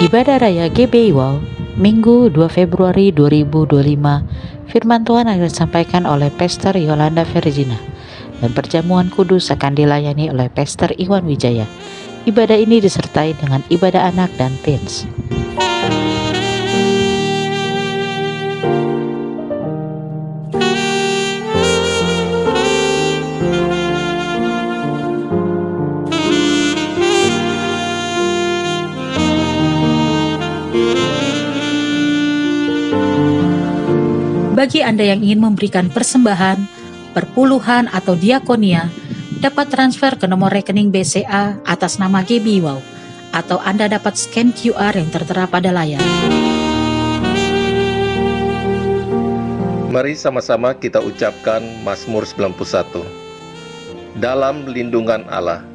Ibadah Raya GBI Wow, Minggu 2 Februari 2025. Firman Tuhan akan disampaikan oleh Pastor Yolanda Virginia dan perjamuan kudus akan dilayani oleh Pastor Iwan Wijaya. Ibadah ini disertai dengan ibadah anak dan teens. Bagi Anda yang ingin memberikan persembahan, perpuluhan atau diakonia, dapat transfer ke nomor rekening BCA atas nama GBI Wow, atau Anda dapat scan QR yang tertera pada layar. Mari sama-sama kita ucapkan Mazmur 91. Dalam lindungan Allah.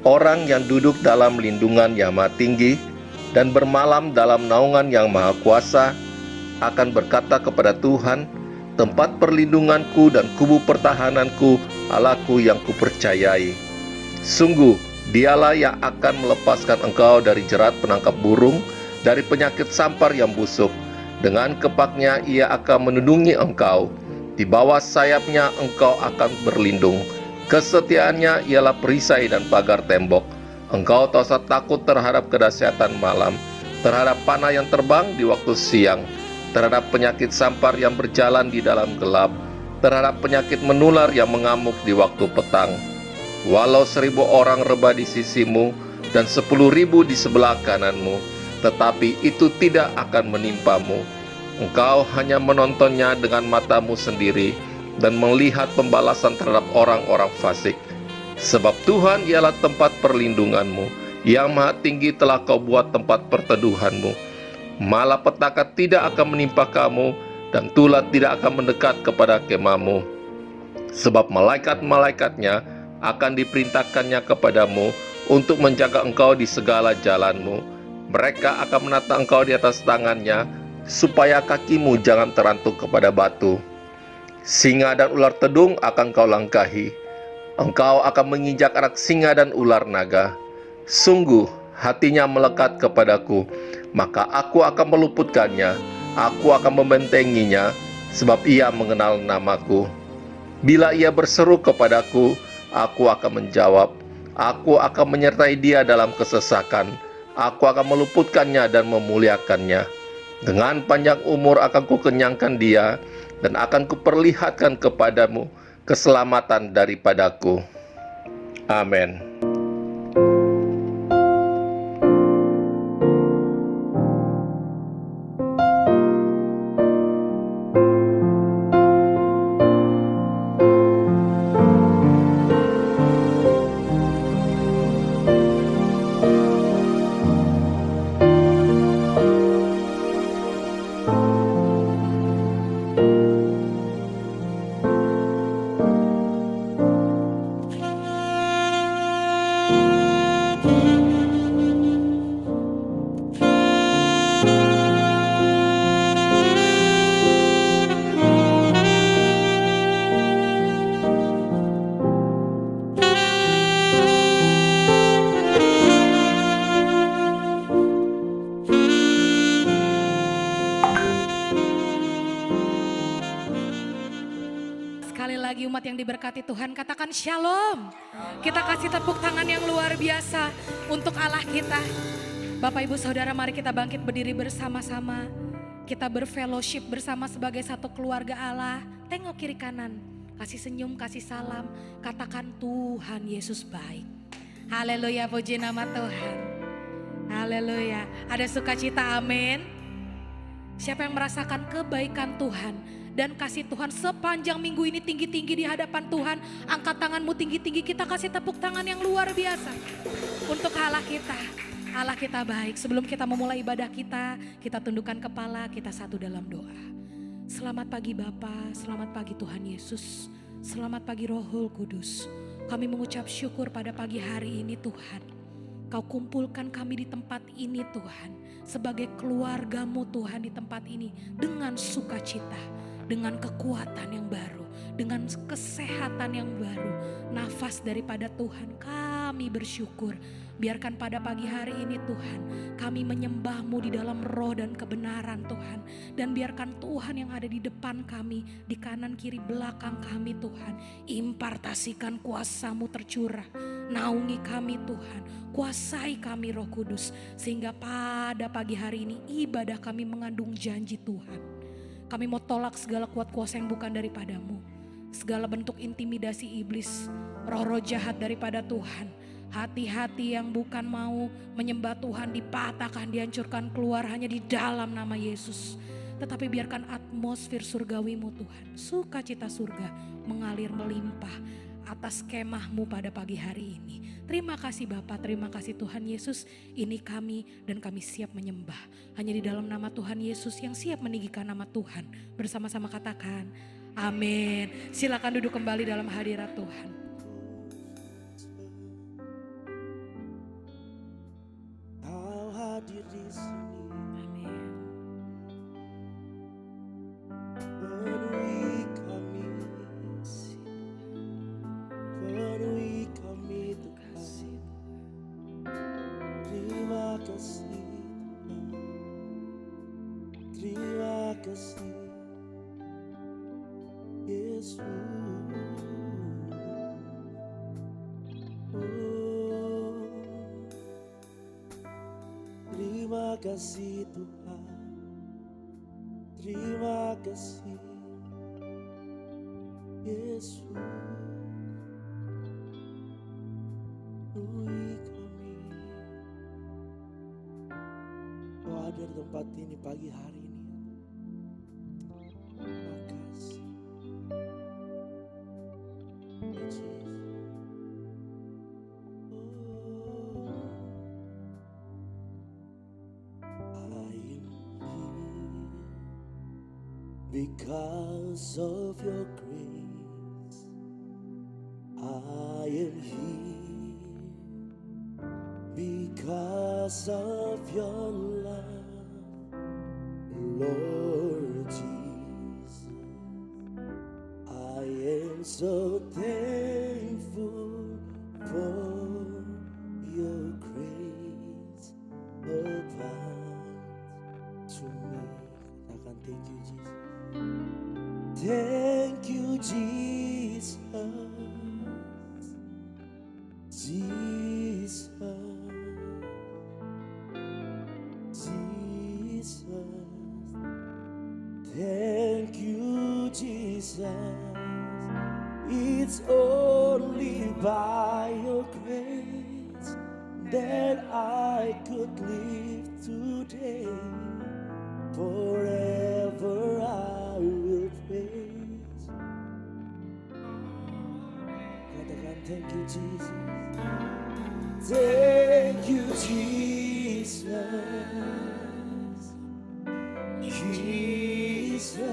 Orang yang duduk dalam lindungan Yang Maha Tinggi dan bermalam dalam naungan Yang Maha Kuasa akan berkata kepada Tuhan, tempat perlindunganku dan kubu pertahananku, Allahku yang kupercayai. Sungguh, Dialah yang akan melepaskan engkau dari jerat penangkap burung, dari penyakit sampar yang busuk. Dengan kepaknya Ia akan melindungi engkau. Di bawah sayapnya engkau akan berlindung. Kesetiaannya ialah perisai dan pagar tembok. Engkau tak usah takut terhadap kedahsyatan malam, terhadap panah yang terbang di waktu siang, terhadap penyakit sampar yang berjalan di dalam gelap, terhadap penyakit menular yang mengamuk di waktu petang. Walau 1.000 orang rebah di sisimu dan 10.000 di sebelah kananmu, tetapi itu tidak akan menimpamu. Engkau hanya menontonnya dengan matamu sendiri dan melihat pembalasan terhadap orang-orang fasik. Sebab Tuhan ialah tempat perlindunganmu, Yang Maha Tinggi telah kau buat tempat perteduhanmu. Malapetaka tidak akan menimpa kamu, dan tulah tidak akan mendekat kepada kemahmu. Sebab malaikat-malaikatnya akan diperintahkannya kepadamu untuk menjaga engkau di segala jalanmu. Mereka akan menata engkau di atas tangannya, supaya kakimu jangan terantuk kepada batu. Singa dan ular tedung akan kau langkahi. Engkau akan menginjak anak singa dan ular naga. Sungguh, hatinya melekat kepadaku, maka aku akan meluputkannya. Aku akan membentenginya, sebab ia mengenal namaku. Bila ia berseru kepadaku, aku akan menjawab. Aku akan menyertai dia dalam kesesakan. Aku akan meluputkannya dan memuliakannya. Dengan panjang umur akan kukenyangkan dia, dan akan kuperlihatkan kepadamu keselamatan daripadaku. Amin. Sekali lagi umat yang diberkati Tuhan, katakan shalom. Kita kasih tepuk tangan yang luar biasa untuk Allah kita. Bapak Ibu Saudara, mari kita bangkit berdiri bersama-sama. Kita berfellowship bersama sebagai satu keluarga Allah. Tengok kiri kanan, kasih senyum, kasih salam. Katakan Tuhan Yesus baik. Haleluya, puji nama Tuhan. Haleluya, ada sukacita, amin. Siapa yang merasakan kebaikan Tuhan dan kasih Tuhan sepanjang minggu ini tinggi-tinggi di hadapan Tuhan, angkat tanganmu tinggi-tinggi, kita kasih tepuk tangan yang luar biasa untuk Allah kita. Allah kita baik. Sebelum kita memulai ibadah kita tundukkan kepala, kita satu dalam doa. Selamat pagi Bapa, selamat pagi Tuhan Yesus, selamat pagi Rohul Kudus. Kami mengucap syukur pada pagi hari ini Tuhan. Kau kumpulkan kami di tempat ini Tuhan, sebagai keluarga-Mu Tuhan di tempat ini dengan sukacita, dengan kekuatan yang baru, dengan kesehatan yang baru, nafas daripada Tuhan. Kami kami bersyukur. Biarkan pada pagi hari ini Tuhan, kami menyembah-Mu di dalam roh dan kebenaran Tuhan. Dan biarkan Tuhan yang ada di depan kami, di kanan kiri belakang kami Tuhan, impartasikan kuasa-Mu tercurah. Naungi kami Tuhan, kuasai kami Roh Kudus. Sehingga pada pagi hari ini ibadah kami mengandung janji Tuhan. Kami mau tolak segala kuat kuasa yang bukan daripada-Mu. Segala bentuk intimidasi iblis, roh-roh jahat daripada Tuhan. Hati-hati yang bukan mau menyembah Tuhan dipatahkan, dihancurkan, keluar hanya di dalam nama Yesus. Tetapi biarkan atmosfer surgawi-Mu Tuhan, sukacita surga mengalir melimpah atas kemah-Mu pada pagi hari ini. Terima kasih Bapa, terima kasih Tuhan Yesus. Ini kami dan kami siap menyembah. Hanya di dalam nama Tuhan Yesus yang siap meninggikan nama Tuhan. Bersama-sama katakan amin. Silakan duduk kembali dalam hadirat Tuhan. Hadir di sini, Amin. penuhi kami, penuhi kami Tuhan. Terima kasih Tuhan, terima kasih Yesus. Terima kasih Tuhan, terima kasih Yesus. Penuhi kami. Kau ada di tempat ini pagi hari ini. Terima kasih Yesus. Because of your grace, I am here. Because of your love, Lord Jesus, I am so thankful for your grace abound to me. Katakan thank you Jesus. Thank you, Jesus. Jesus. Jesus. Thank you, Jesus. It's only by your grace that I could live today. Forever I will praise. Katakan thank you Jesus. Thank you Jesus. Jesus.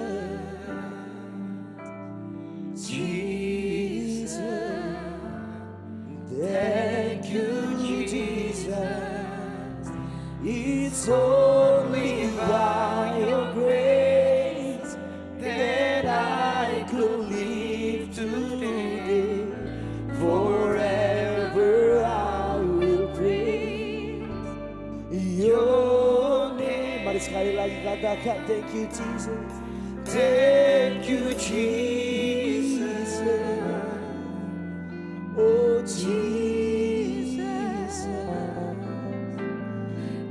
Jesus. Thank you Jesus. It's only by your grace that I could live today. Forever I will praise your name. Mari sekali lagi katakan thank you Jesus. Thank you Jesus. Oh Jesus.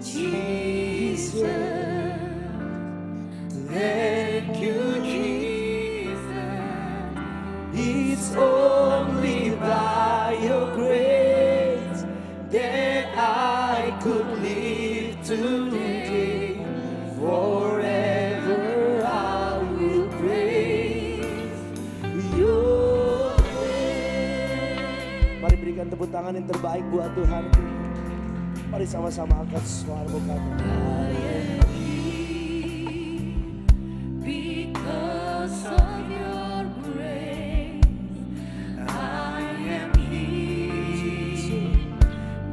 Jesus. Thank you, Jesus. It's only by your grace that I could live today. Forever I will praise your name. Mari berikan tepuk tangan yang terbaik buat Tuhan. Mari sama-sama angkat suaramu katakan. Because of your grace, I am here.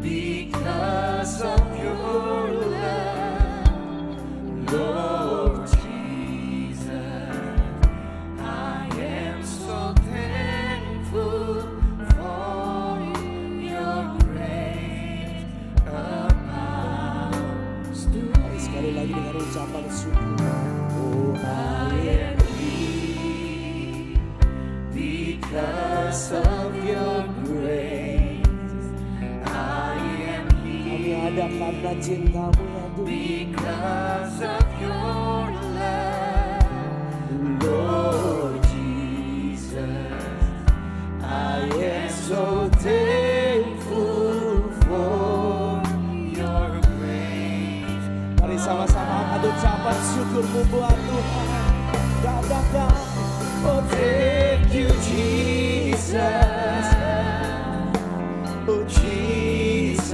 Because of your love, Lord Jesus, I am so thankful for your grace. because of your grace, I am here. Kami ada karena cintamu ya Tuhan. Because of your love, Lord Jesus, I am so thankful for your grace. Mari sama-sama angkat ucapan syukurmu buat Tuhan. Katakan, oh thank you Jesus, oh Jesus,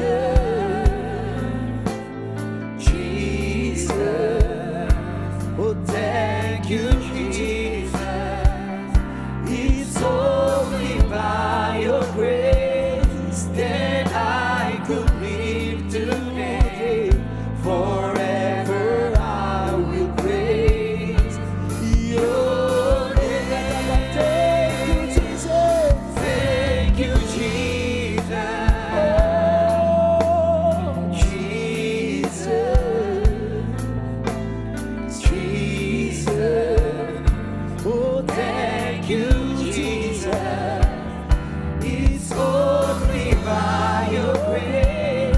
Jesus, oh thank you Jesus. It's only by your grace that I could live today. Forever I will praise your name. Thank you, Jesus. Thank you, Jesus. Oh, Jesus. Jesus. Oh, thank you, Jesus. It's only by your grace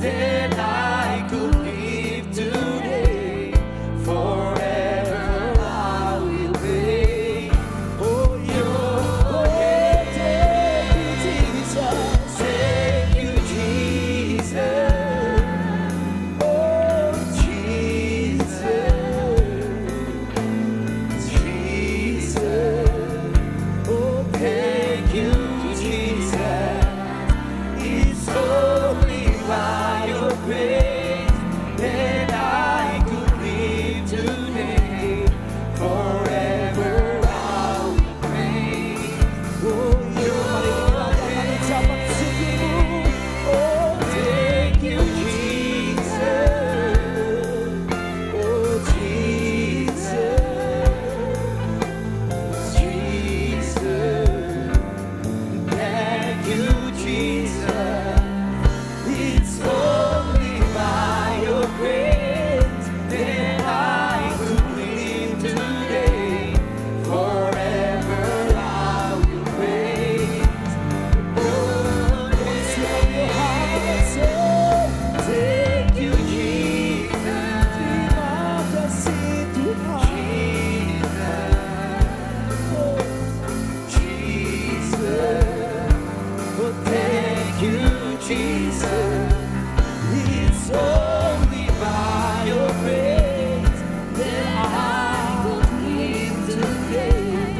that I could live today. Forever I will praise. Oh, your thank you, Jesus. Thank you, Jesus. Oh, Jesus. Jesus. Oh, thank you, Jesus. It's only by your grace that I could live today. Forever I will praise. Oh, your ucapan syukurmu. Oh, thank you, Jesus. Oh, Jesus. Jesus. Thank you, Jesus. It's only by your grace that I could live today. Forever I will praise your name. Thank you, Jesus. Terima kasih Tuhan. Jesus. Oh, thank you, Jesus. It's only by your grace that I could live today.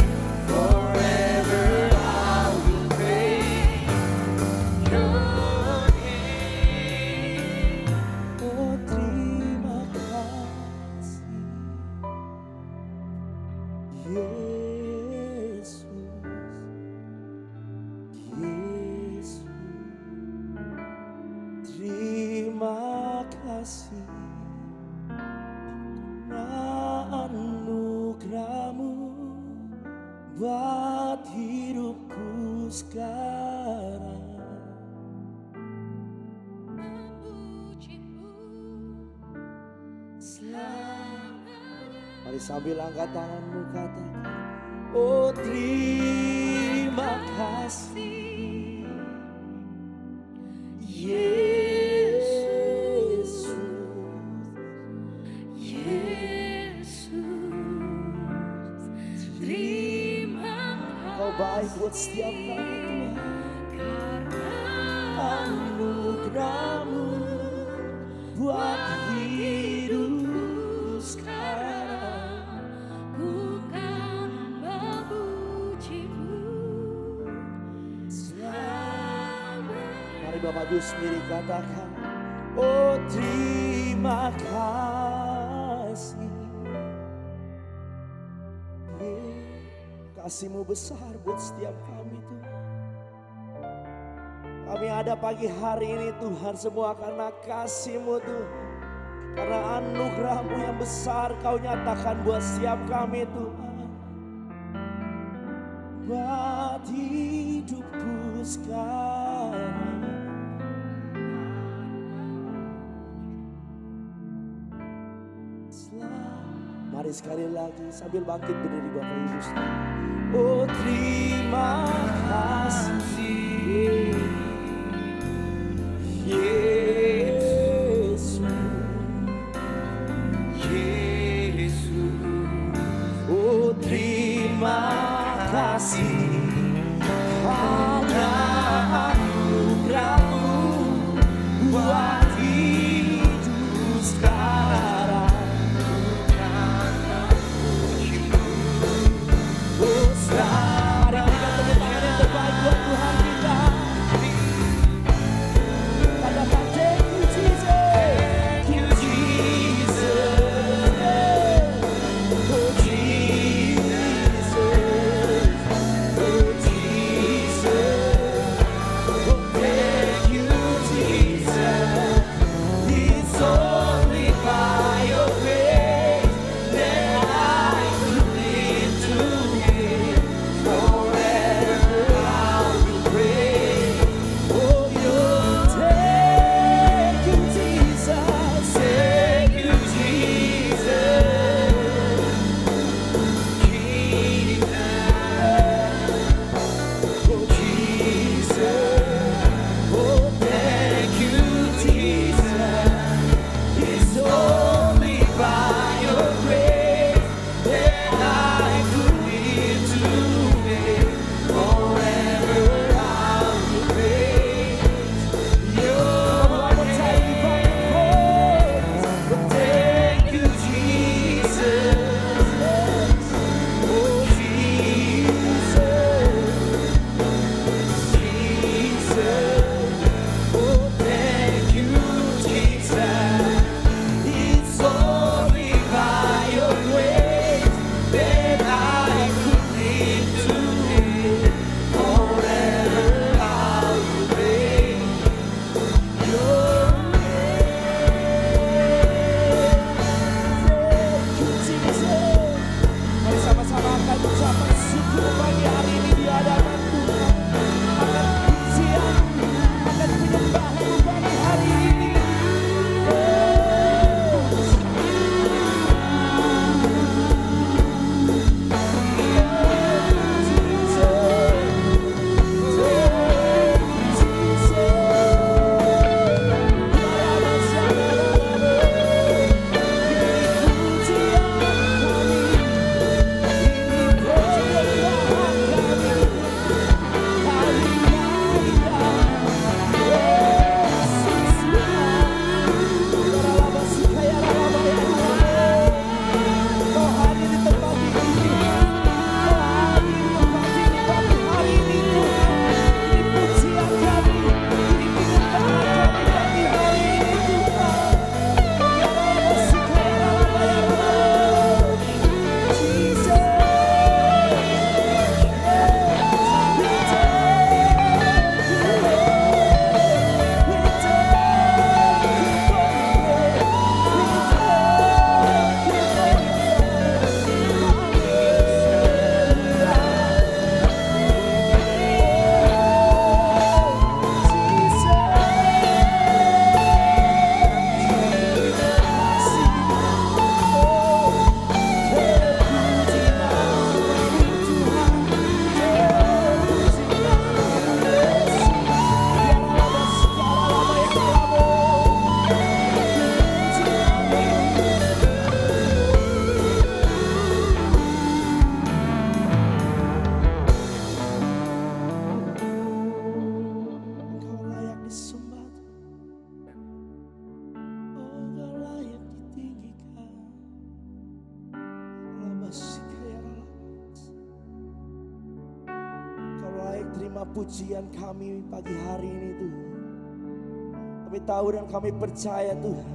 Forever I will praise your name. Oh, terima kasih, Yesus. Yesus, terima kasih karena anugerahmu buat hidupku sekarang. Mari sambil angkat tanganmu katakan, oh terima kasih Yesus. Yesus, terima Kau baik buat setiap kami Tuhan. Anugerahmu buat hidup sekarang. bukan memujimu Mari Bapak Ibu sendiri katakan, oh terima kasih. Kasih-Mu besar buat setiap kami Tuhan. Kami ada pagi hari ini Tuhan semua karena kasih-Mu Tuhan. Karena anugerah-Mu yang besar Kau nyatakan buat setiap kami Tuhan. Buat hidupku sekarang. Mari sekali lagi sambil bangkit berdiri Bapak Ibu. Oh terima kasih. pujian kami pagi hari ini Tuhan. Kami tahu dan kami percaya Tuhan,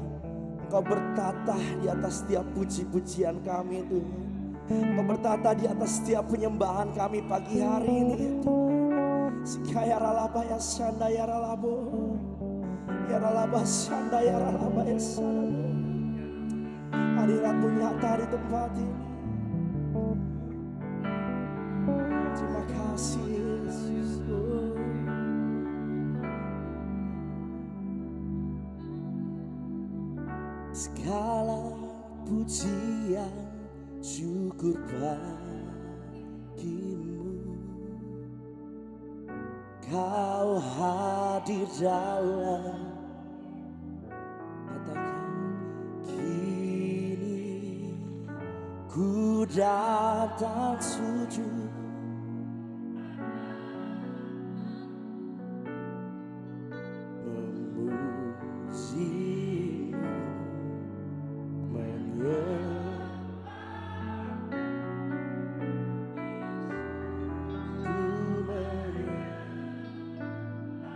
Engkau bertata di atas setiap puji-pujian kami Tuhan. Engkau bertata di atas setiap penyembahan kami pagi hari ini ya Tuhan. Sikaya ralaba ya sanda ya ralabo, ya ralaba sanda ya ralaba ya sanda. Hadiratmu nyata di tempat ini. Terima kasih Yesus. Segala pujian syukur bagimu, Kau hadir dalam, katakan kini ku datang sujud memujimu,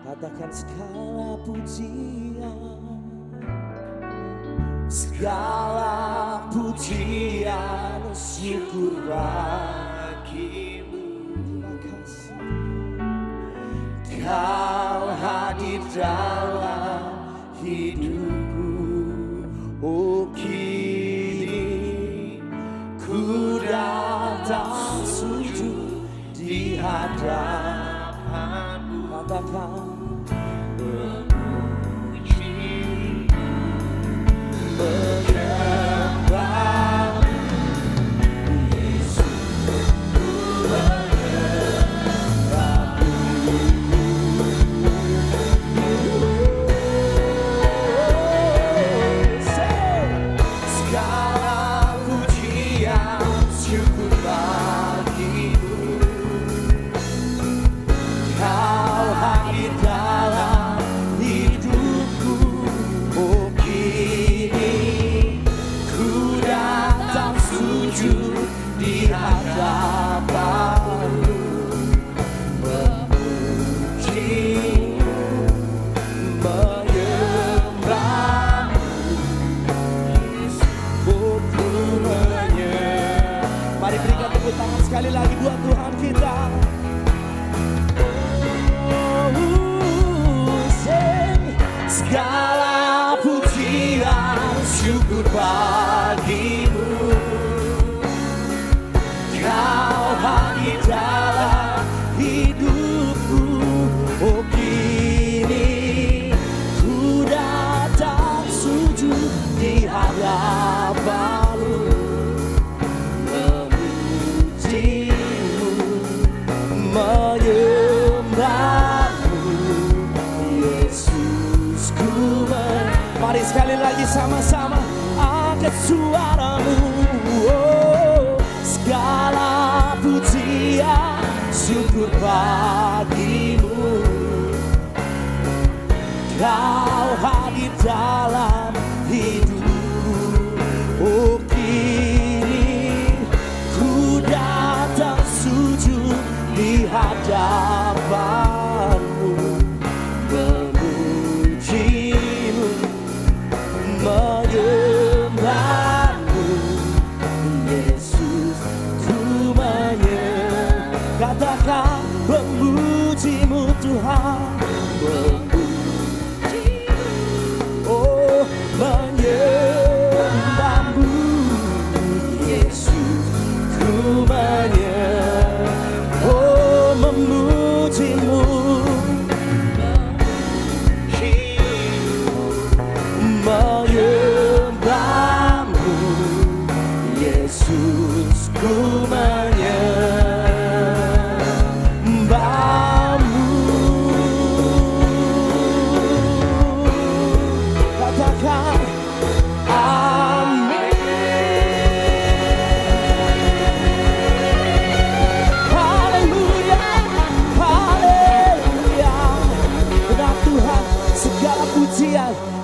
katakan segala pujian, segala pujian syukur bagimu. Terima kasih Kau hadir dalam hidupku. Oh kini ku datang sujud di hadapanmu. Katakan sekali lagi buat Tuhan kita. Segala pujian syukur bagimu, Kau hadir dalam hidupku. Oh kini ku datang sujud di hadapanmu, menyembahmu Yesusku. Mari sekali lagi sama-sama angkat suaramu. Oh, segala pujian syukur bagimu, Kau hadir dalam hidupku. Oh kini ku datang sujud di hadapanmu, memujimu, menyembahmu Yesus. Ku katakan memujimu Tuhan, memujimu, oh menyembahmu Yesus. Ku memujimu, menyembahmu Yesus. Ku menyembahmu. Katakan amin.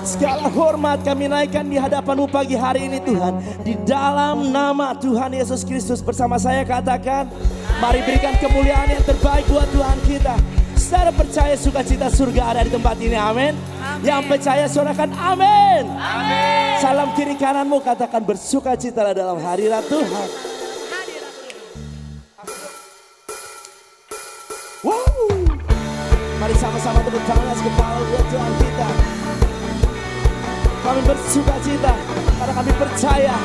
Segala hormat kami naikkan di hadapan-Mu pagi hari ini Tuhan. Di dalam nama Tuhan Yesus Kristus, bersama saya katakan, mari berikan kemuliaan yang terbaik buat Tuhan kita. percaya sukacita surga ada di tempat ini, amin. Yang percaya suarakan amin. Salam kiri kananmu, katakan bersukacitalah dalam hadirat Tuhan. Wow. Mari sama-sama tepuk tangan kepala buat Tuhan kita. Kami bersukacita karena kami percaya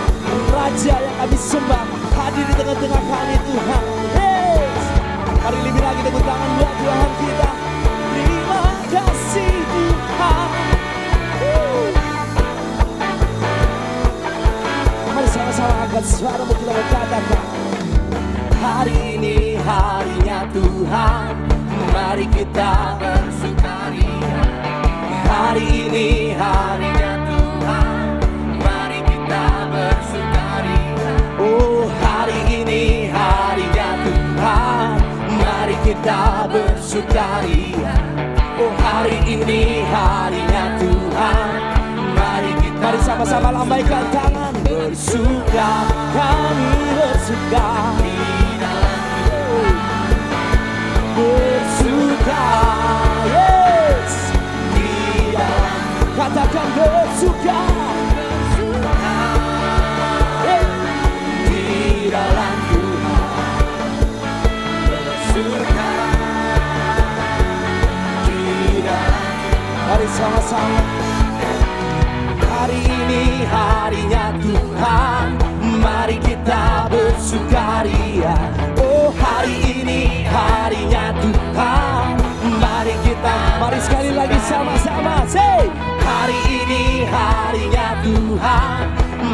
Raja yang kami sembah hadir di tengah-tengah kami, Tuhan. Yes. Mari lebih lagi tepuk tangan buat Tuhan kita. Terima kasih Tuhan. Mari sama-sama angkat suara kita berkatakan, hari ini harinya Tuhan, mari kita bersukaria. Hari ini harinya Tuhan, mari kita bersukaria. Oh, hari ini harinya Tuhan, mari kita bersukaria. Oh, hari ini harinya Tuhan, mari sama-sama lambaikan tangan. Bersuka, kami bersuka. Bersuka, yes. Katakan bersuka, di dalam Tuhan. Bersuka, di dalam Tuhan. Mari sama-sama. Hari ini harinya Tuhan, mari kita bersukaria. Oh, hari ini harinya Tuhan, mari sekali lagi sama-sama. Say, hari ini harinya Tuhan,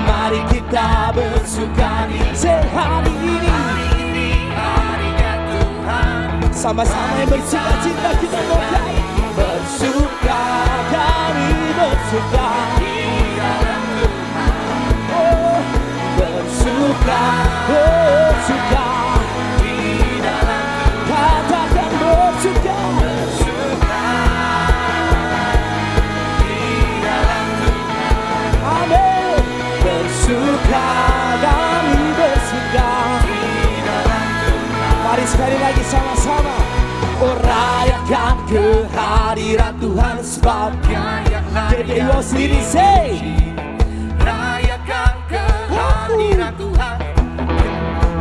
mari kita bersukaria. Say, hari ini harinya Tuhan, sama-sama yang bersukacita kita mulai. Bersuka, kami bersuka. Oh, bersuka, bersuka. Katakan bersuka. Amin. Bersuka, kami bersuka. Mari sekali lagi sama-sama. Oh, rayakan kehadiran Tuhan sebab Dede Yo sendiri say, rayakan kehadiran Tuhan.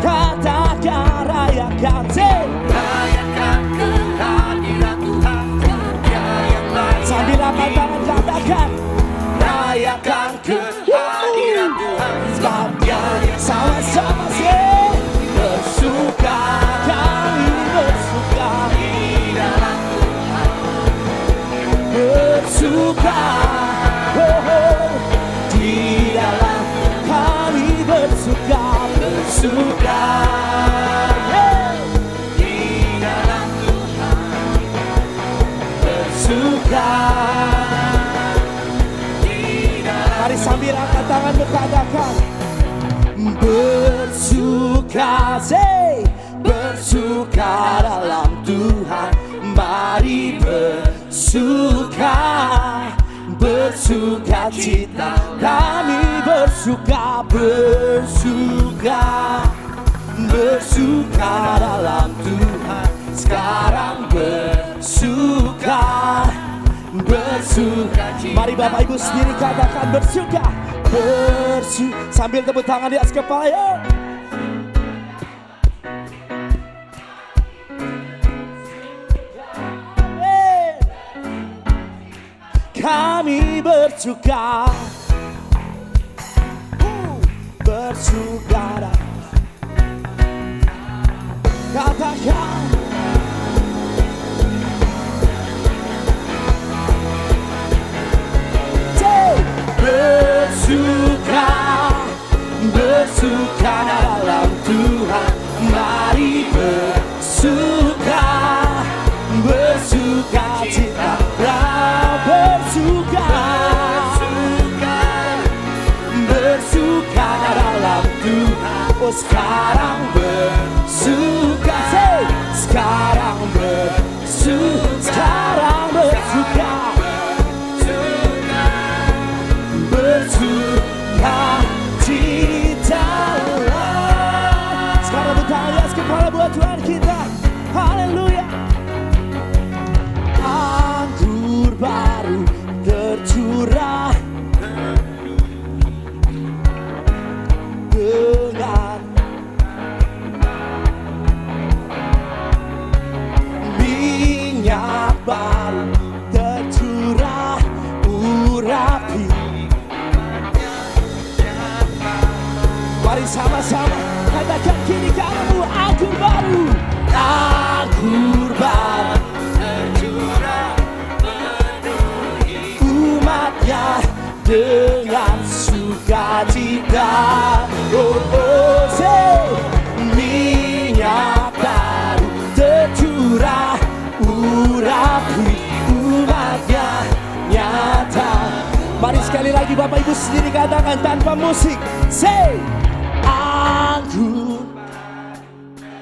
Katakan rayakan, say, rayakan kehadiran Tuhan. Sambil angkat tangan katakan, rayakan kehadiran Tuhan sebab sama-sama say, bersuka, kami bersuka. Bersuka, oh, di dalam kami bersuka, bersuka, yeah. Di dalam Tuhan, bersuka, di dalam. Mari sambil angkat tangan berkatakan, bersuka, say, bersuka dalam Tuhan, mari bersuka, bersuka cita, kami bersuka, bersuka, bersuka dalam Tuhan, sekarang bersuka, bersuka cita. Mari Bapak Ibu sendiri katakan bersuka, bersuka, sambil tepuk tangan di atas kepala, yuk. Kami bersuka, bersuka, katakan, bersuka, bersuka dalam Tuhan, mari bersuka, bersuka cita. Bersuka, bersuka dalam Tuhan. Oh, sekarang bersuka, say, sekarang bersuka, sekarang bersuka, bersuka cita. Sekarang bertanya kepala buat Tuhan kita. Haleluya. sama-sama katakan kiri kananmu, anggur baru. Anggur baru tercurah penuhi umatnya dengan sukacita. Oh, oh, say. Minyak baru tercurah urapi umatnya nyata. Mari sekali lagi Bapak Ibu sendiri katakan tanpa musik. Say, anggur.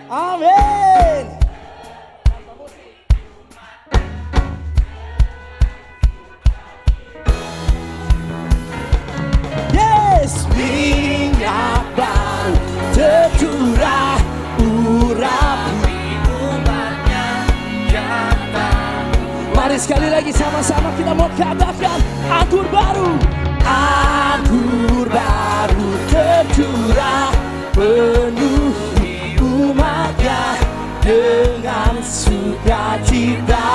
Amin. Yes, minyak baru tercurah urapi umatnya nyata. Mari sekali lagi sama-sama kita mau katakan anggur baru. Anggur baru tercurah penuhi umatnya dengan sukacita.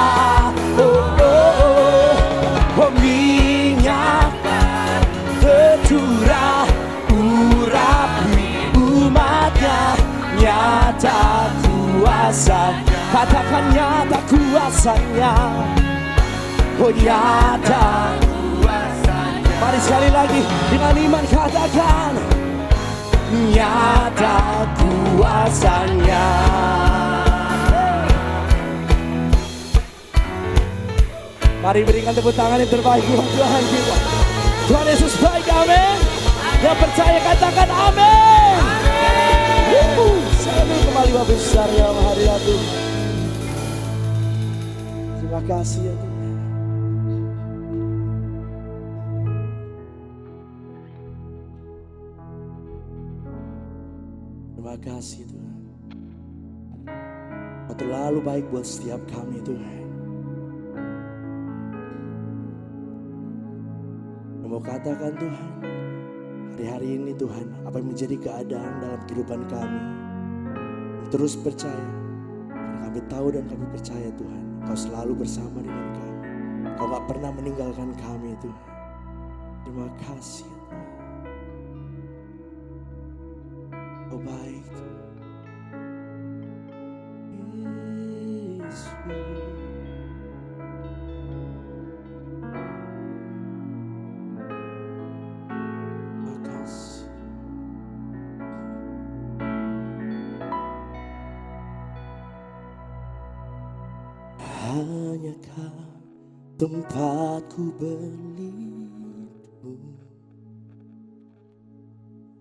Oh, oh, oh, oh, minyak tercurah urapi umatnya nyata kuasa. Katakan nyata kuasanya. Oh, nyata kuasanya. Mari sekali lagi dengan iman katakan nyata kuasanya. Mari berikan tepuk tangan yang terbaik buat Tuhan kita. Tuhan Yesus baik, amin. Yang percaya katakan amin. Sambil kembali Bapak besar dalam hadirat Tuhan. Terima kasih ya Tuhan. Terima kasih Tuhan. Kau terlalu baik buat setiap kami Tuhan. Mau katakan Tuhan, hari-hari ini Tuhan, apa yang menjadi keadaan dalam kehidupan kami, terus percaya, karena kami tahu dan kami percaya Tuhan, Kau selalu bersama dengan kami. Kau gak pernah meninggalkan kami Tuhan. Terima kasih Tuhan. Kau baik Tuhan. Yesus. Hanyakah tempatku berlindung,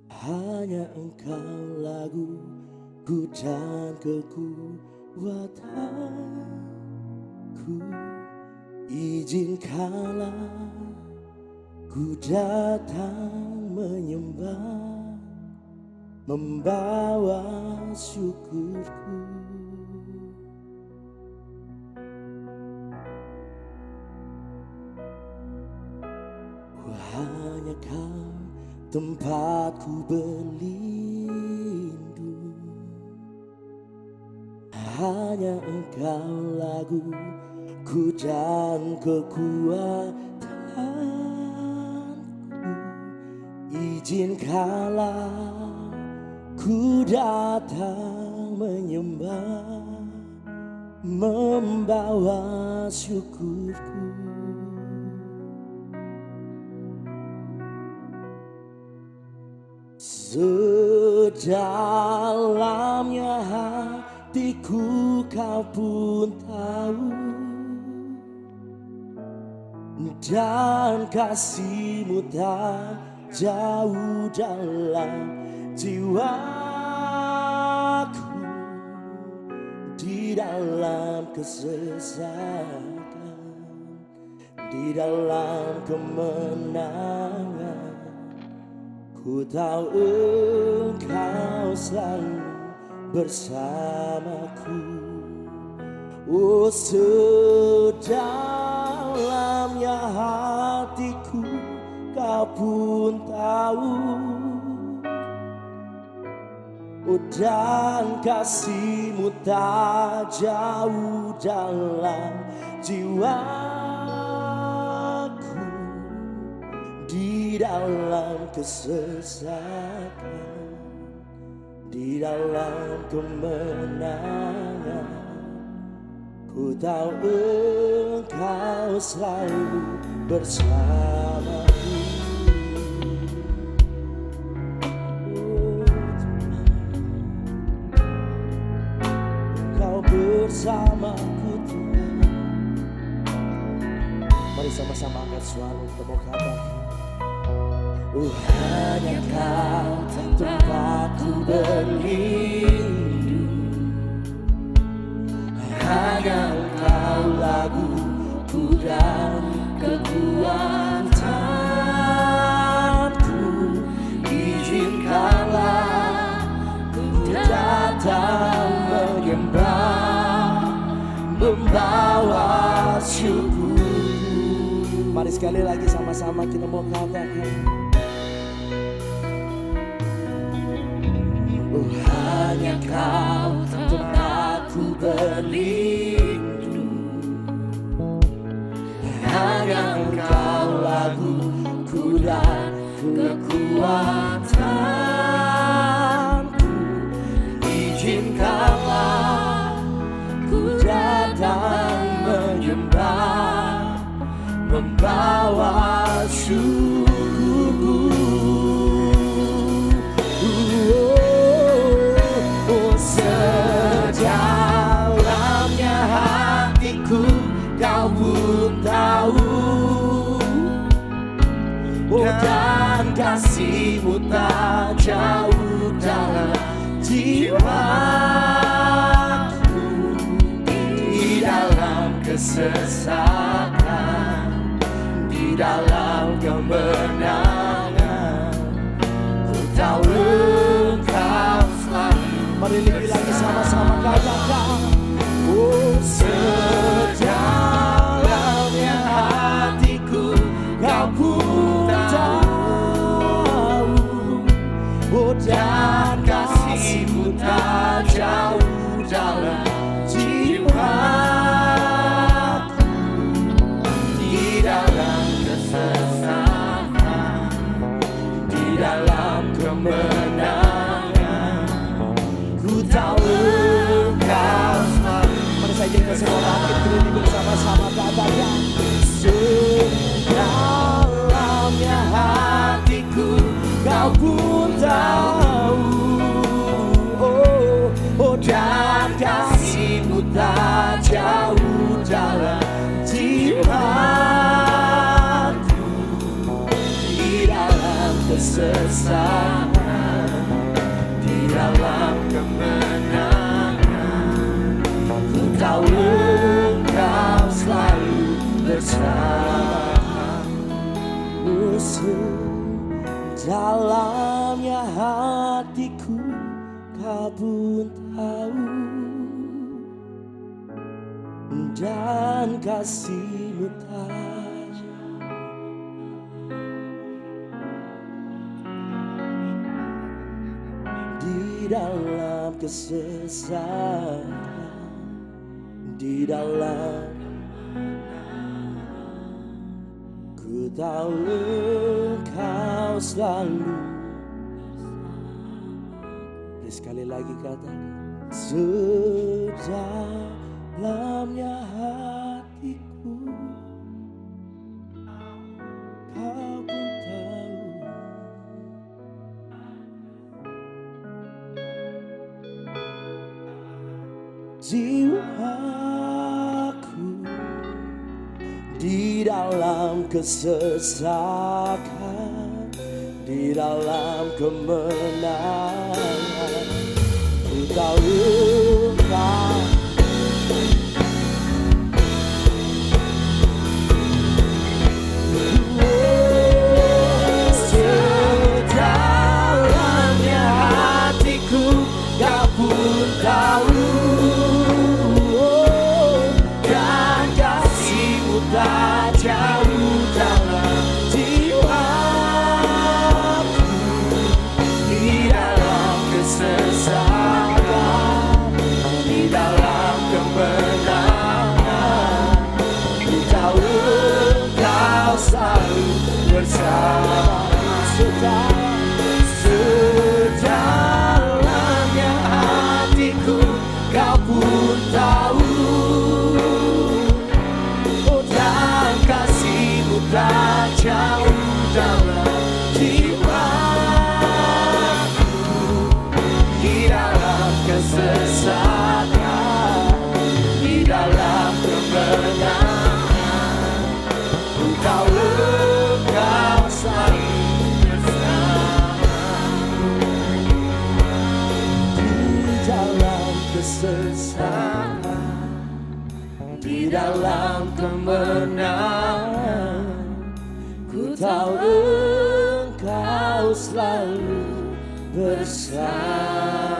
hanya Engkau laguku dan kekuatanku. Izinkanlah ku datang menyembah, membawa syukurku. Hanya Kau tempatku berlindung, hanya Engkau laguku dan kekuatanku. Izinkanlah ku datang menyembah, membawa syukurku. Sedalamnya hatiku Kau pun tahu, dan kasih-Mu tak jauh dalam jiwaku. Di dalam kesesakan, di dalam kemenangan, ku tahu Engkau selalu bersamaku. Oh, sedalamnya hatiku Kau pun tahu, oh, dan kasih-Mu tak jauh dalam jiwaku. Di dalam kesesakan, di dalam kemenangan. Ku tahu Engkau selalu bersamaku. Engkau bersamaku Tuhan. Mari sama-sama angkat suara kita mau katakan, hanya Kau tempatku berlindung, hanya Engkau laguku dan kekuatanku. Izinkanlah ku datang menyembah, membawa syukur. Mari sekali lagi sama-sama kita mau katakan, hanya Kau tempatku berlindung, hanya Engkau laguku dan kekuatanku. Izinkanlah ku datang menyembah, membawa syukurku. Sedalamnya hatiku Kau pun tahu, dan kasih-Mu tak jauh dalam jiwaku. Di dalam kesesatan, di dalam kemenangan, ku tahu Engkau selalu. Mari lagi sama-sama katakan, oh sedalamnya hatiku Kau pun tahu, oh dan kasih-Mu tak jauh dalam jiwaku. Di dalam kesesatan, di dalam kemenangan, ku tahu Engkau selalu. Mari saja kita semua bangkit berdiri bersama-sama katakan, sedalamnya hatiku Kau pun tahu, oh dan kasih-Mu tak jauh dalam jiwaku. Di dalam kesesatan, di dalam kemenangan, ku tahu Engkau selalu bersama. Sedalamnya hatiku Kau pun tahu, dan kasih-Mu tak jauh. Di dalam kesesatan, di dalam ku tahu Engkau selalu. Sekali lagi katakan, sedalamnya hatiku Kau pun tahu, jiwaku di dalam kesesakan, di dalam kemenangan, ku tahu Kau. Sedalamnya hatiku Kau pun tahu, dan kasih-Mu tak jauh dalam jiwaku. Di dalam kesesatan, di dalam kemenangan, ku tahu Engkau selalu bersama. Sedalamnya bersama di dalam kemenangan. Ku tahu Engkau selalu bersamaku.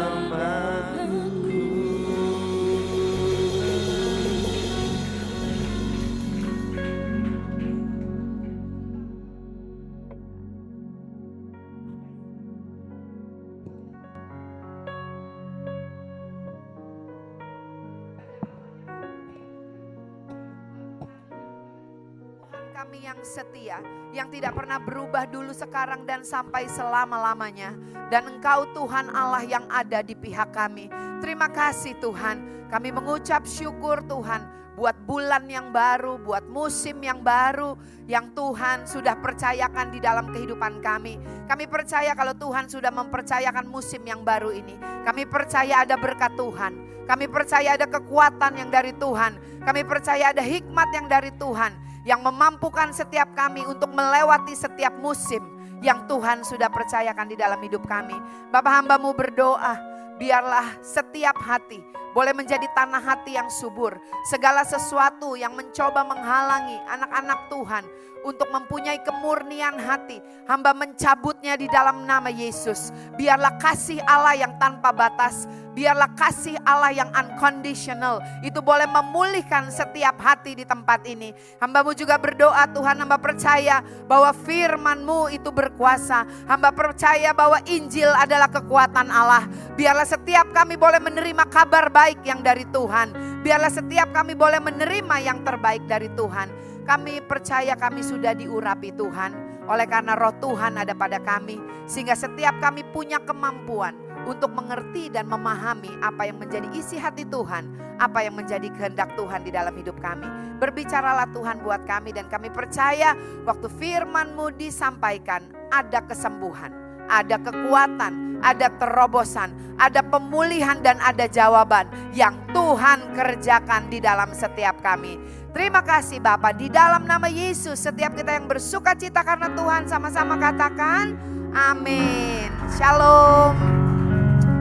Kami yang setia, yang tidak pernah berubah dulu, sekarang, dan sampai selama-lamanya. Dan Engkau Tuhan Allah yang ada di pihak kami. Terima kasih Tuhan, kami mengucap syukur Tuhan buat bulan yang baru, buat musim yang baru yang Tuhan sudah percayakan di dalam kehidupan kami. Kami percaya kalau Tuhan sudah mempercayakan musim yang baru ini. Kami percaya ada berkat Tuhan. Kami percaya ada kekuatan yang dari Tuhan. Kami percaya ada hikmat yang dari Tuhan yang memampukan setiap kami untuk melewati setiap musim yang Tuhan sudah percayakan di dalam hidup kami. Bapa, hamba-Mu berdoa, biarlah setiap hati boleh menjadi tanah hati yang subur. Segala sesuatu yang mencoba menghalangi anak-anak Tuhan untuk mempunyai kemurnian hati, hamba mencabutnya di dalam nama Yesus. Biarlah kasih Allah yang tanpa batas, biarlah kasih Allah yang unconditional itu boleh memulihkan setiap hati di tempat ini. Hamba-Mu juga berdoa Tuhan, hamba percaya bahwa firman-Mu itu berkuasa. Hamba percaya bahwa Injil adalah kekuatan Allah. Biarlah setiap kami boleh menerima kabar baik yang dari Tuhan. Biarlah setiap kami boleh menerima yang terbaik dari Tuhan. Kami percaya kami sudah diurapi Tuhan. Oleh karena roh Tuhan ada pada kami. Sehingga setiap kami punya kemampuan untuk mengerti dan memahami apa yang menjadi isi hati Tuhan. Apa yang menjadi kehendak Tuhan di dalam hidup kami. Berbicaralah Tuhan buat kami, dan kami percaya waktu firman-Mu disampaikan ada kesembuhan, ada kekuatan, ada terobosan, ada pemulihan, dan ada jawaban yang Tuhan kerjakan di dalam setiap kami. Terima kasih Bapa, di dalam nama Yesus setiap kita yang bersuka cita karena Tuhan sama-sama katakan amin. Shalom.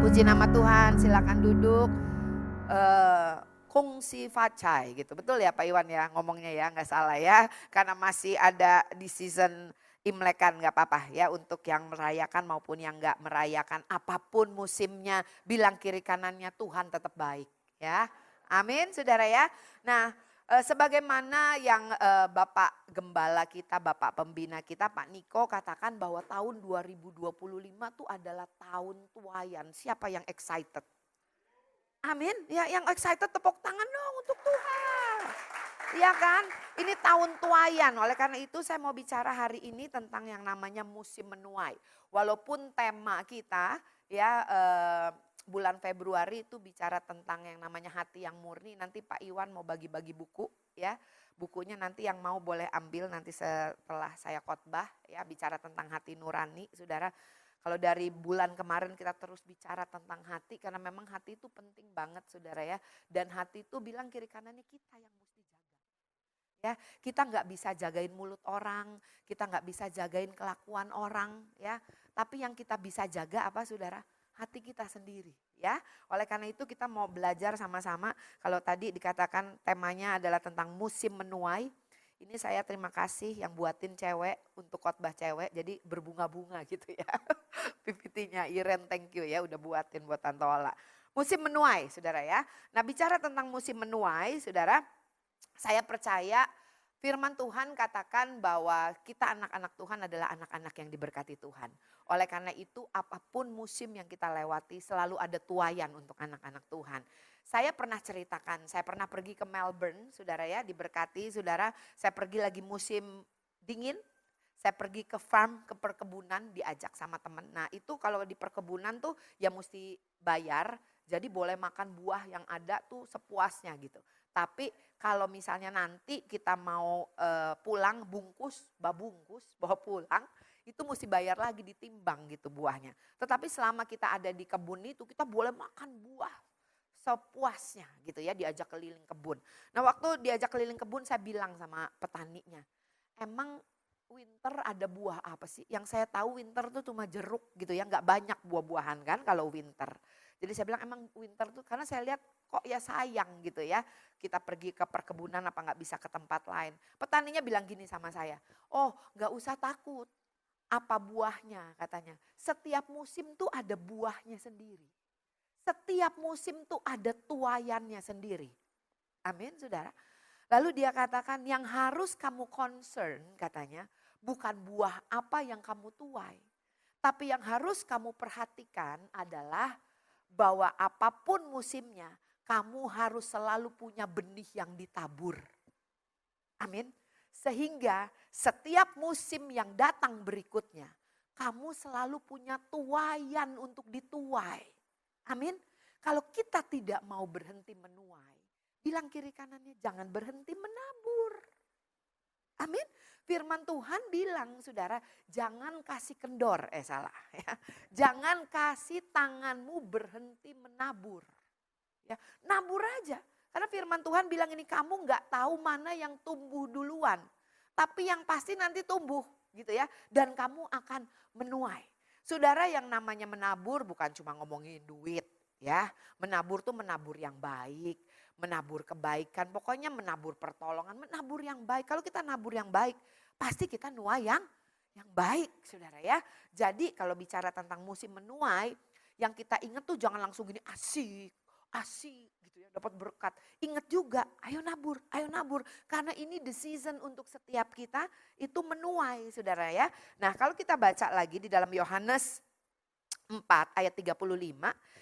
Puji nama Tuhan, silakan duduk. Kungsi facai gitu, betul ya Pak Iwan ya ngomongnya ya, nggak salah ya. Karena masih ada di season Imlekan, nggak apa-apa ya, untuk yang merayakan maupun yang nggak merayakan, apapun musimnya, bilang kiri kanannya Tuhan tetap baik ya. Amin saudara ya. Nah, sebagaimana yang Bapak Gembala kita, Bapak Pembina kita Pak Niko katakan bahwa tahun 2025 tuh adalah tahun tuaian. Siapa yang excited? Amin. Ya, yang excited tepuk tangan dong untuk Tuhan. Iya kan? Ini tahun tuaian. Oleh karena itu saya mau bicara hari ini tentang yang namanya musim menuai. Walaupun tema kita ya bulan Februari itu bicara tentang yang namanya hati yang murni. Nanti Pak Iwan mau bagi-bagi buku ya. Bukunya nanti yang mau boleh ambil nanti setelah saya khotbah ya, bicara tentang hati nurani. Saudara, kalau dari bulan kemarin kita terus bicara tentang hati, karena memang hati itu penting banget saudara ya. Dan hati itu bilang kiri kanannya kita yang mesti jaga. Ya, kita nggak bisa jagain mulut orang, kita nggak bisa jagain kelakuan orang ya. Tapi yang kita bisa jaga apa saudara? Hati kita sendiri ya. Oleh karena itu kita mau belajar sama-sama. Kalau tadi dikatakan temanya adalah tentang musim menuai. Ini saya terima kasih yang buatin cewek untuk khotbah cewek, jadi berbunga-bunga gitu ya. PPT-nya Iren, thank you ya udah buatin buat Tante Ola. Musim menuai saudara ya. Nah bicara tentang musim menuai saudara, saya percaya firman Tuhan katakan bahwa kita anak-anak Tuhan adalah anak-anak yang diberkati Tuhan. Oleh karena itu apapun musim yang kita lewati selalu ada tuaian untuk anak-anak Tuhan. Saya pernah ceritakan, saya pernah pergi ke Melbourne saudara ya, diberkati saudara. Saya pergi lagi musim dingin, saya pergi ke farm, ke perkebunan diajak sama teman. Nah itu kalau di perkebunan tuh ya mesti bayar, jadi boleh makan buah yang ada tuh sepuasnya gitu. Tapi kalau misalnya nanti kita mau pulang babungkus, bawa pulang, itu mesti bayar lagi, ditimbang gitu buahnya. Tetapi selama kita ada di kebun itu kita boleh makan buah sepuasnya gitu ya, diajak keliling kebun. Nah waktu diajak keliling kebun saya bilang sama petaninya, emang winter ada buah apa sih? Yang saya tahu winter tuh cuma jeruk gitu ya, nggak banyak buah-buahan kan kalau winter. Jadi saya bilang emang winter tuh karena saya lihat kok ya sayang gitu ya. Kita pergi ke perkebunan apa nggak bisa ke tempat lain. Petaninya bilang gini sama saya, oh nggak usah takut. Apa buahnya katanya. Setiap musim tuh ada buahnya sendiri. Setiap musim tuh ada tuaiannya sendiri. Amin saudara. Lalu dia katakan yang harus kamu concern katanya bukan buah apa yang kamu tuai. Tapi yang harus kamu perhatikan adalah bahwa apapun musimnya kamu harus selalu punya benih yang ditabur. Amin. Sehingga setiap musim yang datang berikutnya kamu selalu punya tuaian untuk dituai. Amin. Kalau kita tidak mau berhenti menuai, bilang kiri kanannya jangan berhenti menabur. Amin. Firman Tuhan bilang saudara jangan kasih kendor, salah ya. Jangan kasih tanganmu berhenti menabur. Ya, nabur aja. Karena firman Tuhan bilang ini kamu nggak tahu mana yang tumbuh duluan. Tapi yang pasti nanti tumbuh gitu ya. Dan kamu akan menuai. Saudara yang namanya menabur bukan cuma ngomongin duit ya. Menabur tuh menabur yang baik. Menabur kebaikan, pokoknya menabur pertolongan, menabur yang baik. Kalau kita nabur yang baik, pasti kita nuai yang baik, saudara ya. Jadi kalau bicara tentang musim menuai, yang kita ingat tuh jangan langsung gini asik gitu ya, dapat berkat. Ingat juga, ayo nabur, karena ini the season untuk setiap kita itu menuai, saudara ya. Nah kalau kita baca lagi di dalam Yohanes 4 ayat 35,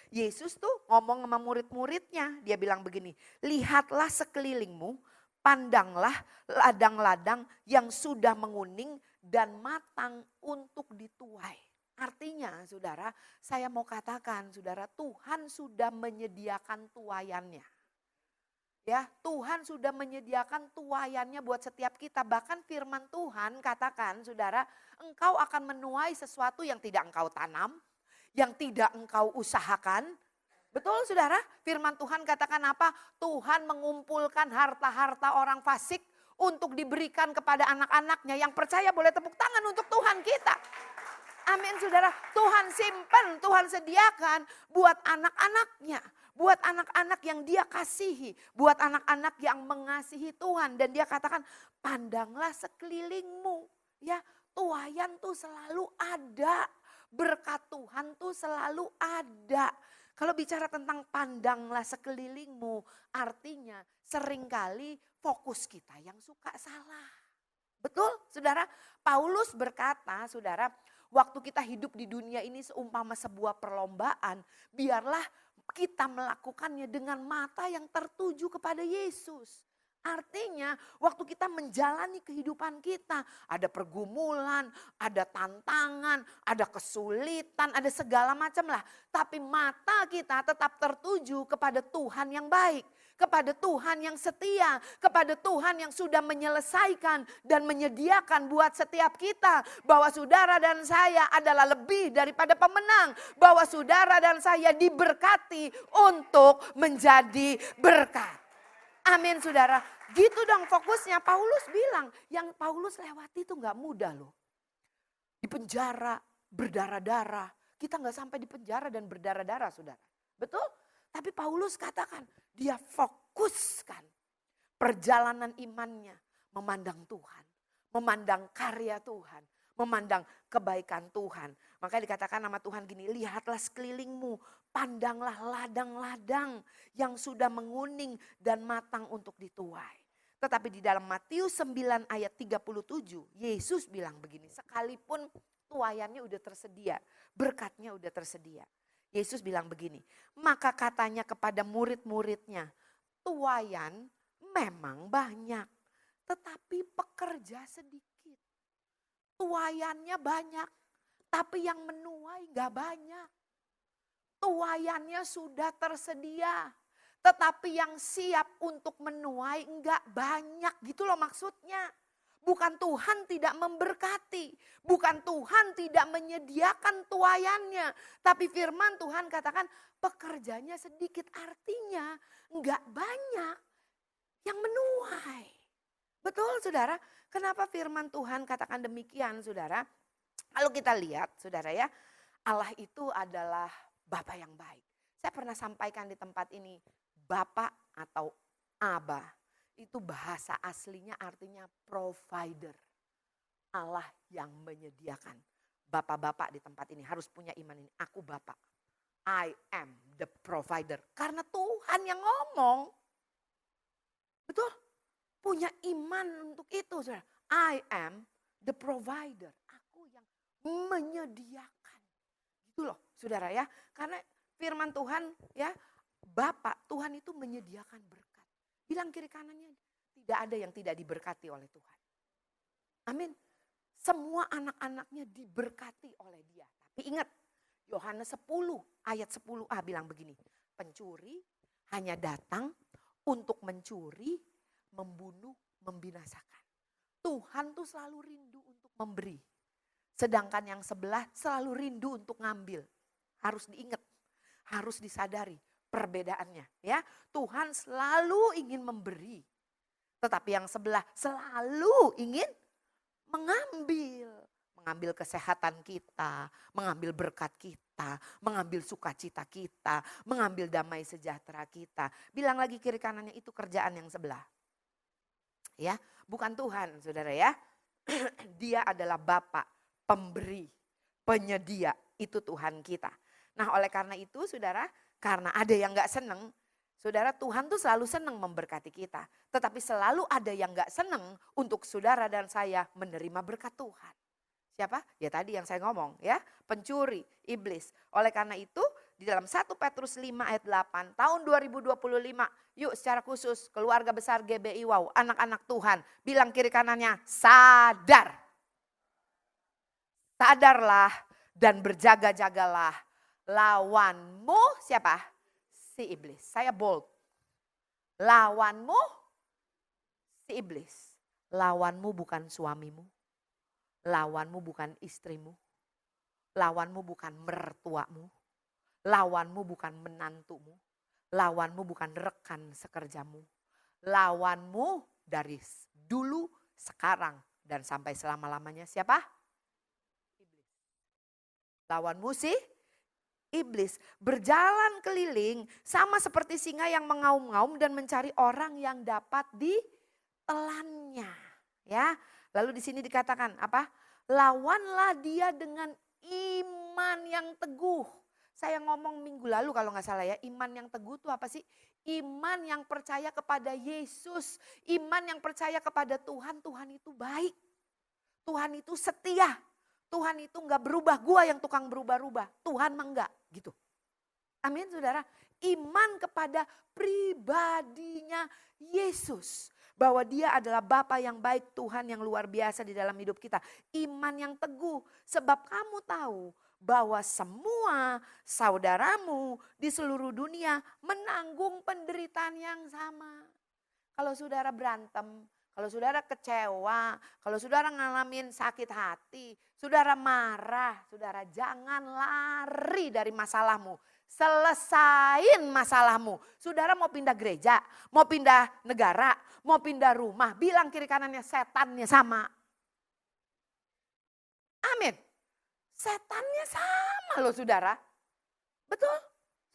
Yesus tuh ngomong sama murid-muridnya. Dia bilang begini, lihatlah sekelilingmu, pandanglah ladang-ladang yang sudah menguning dan matang untuk dituai. Artinya saudara, saya mau katakan saudara, Tuhan sudah menyediakan tuaiannya. Ya, Tuhan sudah menyediakan tuaiannya buat setiap kita. Bahkan firman Tuhan katakan saudara, engkau akan menuai sesuatu yang tidak engkau tanam, yang tidak engkau usahakan. Betul saudara, firman Tuhan katakan apa? Tuhan mengumpulkan harta-harta orang fasik untuk diberikan kepada anak-anaknya. Yang percaya boleh tepuk tangan untuk Tuhan kita. Amin saudara, Tuhan simpan, Tuhan sediakan buat anak-anaknya. Buat anak-anak yang dia kasihi, buat anak-anak yang mengasihi Tuhan. Dan dia katakan, pandanglah sekelilingmu. Ya, tuaian tuh selalu ada. Berkat Tuhan tuh selalu ada. Kalau bicara tentang pandanglah sekelilingmu, artinya seringkali fokus kita yang suka salah. Betul saudara? Paulus berkata saudara, waktu kita hidup di dunia ini seumpama sebuah perlombaan, biarlah kita melakukannya dengan mata yang tertuju kepada Yesus. Artinya waktu kita menjalani kehidupan kita, ada pergumulan, ada tantangan, ada kesulitan, ada segala macam lah. Tapi mata kita tetap tertuju kepada Tuhan yang baik, kepada Tuhan yang setia, kepada Tuhan yang sudah menyelesaikan dan menyediakan buat setiap kita. Bahwa saudara dan saya adalah lebih daripada pemenang. Bahwa saudara dan saya diberkati untuk menjadi berkat. Amin saudara, gitu dong fokusnya. Paulus bilang, yang Paulus lewati itu gak mudah loh. Di penjara, berdarah-darah. Kita gak sampai di penjara dan berdarah-darah saudara. Betul? Tapi Paulus katakan, dia fokuskan perjalanan imannya. Memandang Tuhan, memandang karya Tuhan, memandang kebaikan Tuhan. Makanya dikatakan nama Tuhan gini, lihatlah sekelilingmu. Pandanglah ladang-ladang yang sudah menguning dan matang untuk dituai. Tetapi di dalam Matius 9 ayat 37, Yesus bilang begini, sekalipun tuaiannya udah tersedia, berkatnya udah tersedia. Yesus bilang begini, maka katanya kepada murid-muridnya, tuaian memang banyak, tetapi pekerja sedikit. Tuaiannya banyak, tapi yang menuai gak banyak. Tuaiannya sudah tersedia, tetapi yang siap untuk menuai enggak banyak, gitu loh maksudnya. Bukan Tuhan tidak memberkati, bukan Tuhan tidak menyediakan tuaiannya, tapi firman Tuhan katakan pekerjanya sedikit, artinya enggak banyak yang menuai. Betul saudara, kenapa firman Tuhan katakan demikian saudara? Kalau kita lihat saudara ya, Allah itu adalah Bapa yang baik. Saya pernah sampaikan di tempat ini, Bapak atau Aba, itu bahasa aslinya artinya provider. Allah yang menyediakan. Bapak-bapak di tempat ini harus punya iman ini. Aku Bapak. I am the provider. Karena Tuhan yang ngomong. Betul? Punya iman untuk itu. Saudara. I am the provider. Aku yang menyediakan. Gitu loh saudara ya. Karena firman Tuhan ya. Bapak Tuhan itu menyediakan berkat. Bilang kiri kanannya. Tidak ada yang tidak diberkati oleh Tuhan. Amin. Semua anak-anaknya diberkati oleh dia. Tapi ingat. Yohanes 10 ayat 10a bilang begini. Pencuri hanya datang untuk mencuri, membunuh, membinasakan. Tuhan tuh selalu rindu untuk memberi. Sedangkan yang sebelah selalu rindu untuk ngambil. Harus diingat, harus disadari perbedaannya. Ya, Tuhan selalu ingin memberi. Tetapi yang sebelah selalu ingin mengambil. Mengambil kesehatan kita, mengambil berkat kita, mengambil sukacita kita, mengambil damai sejahtera kita. Bilang lagi kiri kanannya itu kerjaan yang sebelah. Ya, bukan Tuhan saudara ya. Dia adalah Bapa, pemberi, penyedia, itu Tuhan kita. Nah oleh karena itu saudara, karena ada yang gak seneng, saudara Tuhan tuh selalu seneng memberkati kita. Tetapi selalu ada yang gak seneng untuk saudara dan saya menerima berkat Tuhan. Siapa? Ya tadi yang saya ngomong ya, pencuri, iblis. Oleh karena itu di dalam 1 Petrus 5 ayat 8 tahun 2025 yuk secara khusus keluarga besar GBI Wow, anak-anak Tuhan bilang kiri kanannya sadar. Sadarlah dan berjaga-jagalah lawanmu siapa? Si iblis. Saya bold. Lawanmu si iblis. Lawanmu bukan suamimu. Lawanmu bukan istrimu, lawanmu bukan mertuamu, lawanmu bukan menantumu, lawanmu bukan rekan sekerjamu. Lawanmu dari dulu, sekarang, dan sampai selama-lamanya siapa? Iblis. Lawanmu sih iblis berjalan keliling sama seperti singa yang mengaum-ngaum dan mencari orang yang dapat ditelannya. Ya. Lalu di sini dikatakan apa? Lawanlah dia dengan iman yang teguh. Saya ngomong minggu lalu kalau nggak salah ya, iman yang teguh itu apa sih? Iman yang percaya kepada Yesus, iman yang percaya kepada Tuhan, Tuhan itu baik. Tuhan itu setia, Tuhan itu nggak berubah, gua yang tukang berubah-ubah, Tuhan mah enggak gitu. Amin saudara, iman kepada pribadinya Yesus. Bahwa dia adalah Bapa yang baik, Tuhan yang luar biasa di dalam hidup kita. Iman yang teguh, sebab kamu tahu bahwa semua saudaramu di seluruh dunia menanggung penderitaan yang sama. Kalau saudara berantem, kalau saudara kecewa, kalau saudara ngalamin sakit hati, saudara marah, saudara jangan lari dari masalahmu. Selesain masalahmu. Saudara mau pindah gereja, mau pindah negara, mau pindah rumah. Bilang kiri kanannya setannya sama. Amin. Setannya sama loh saudara. Betul?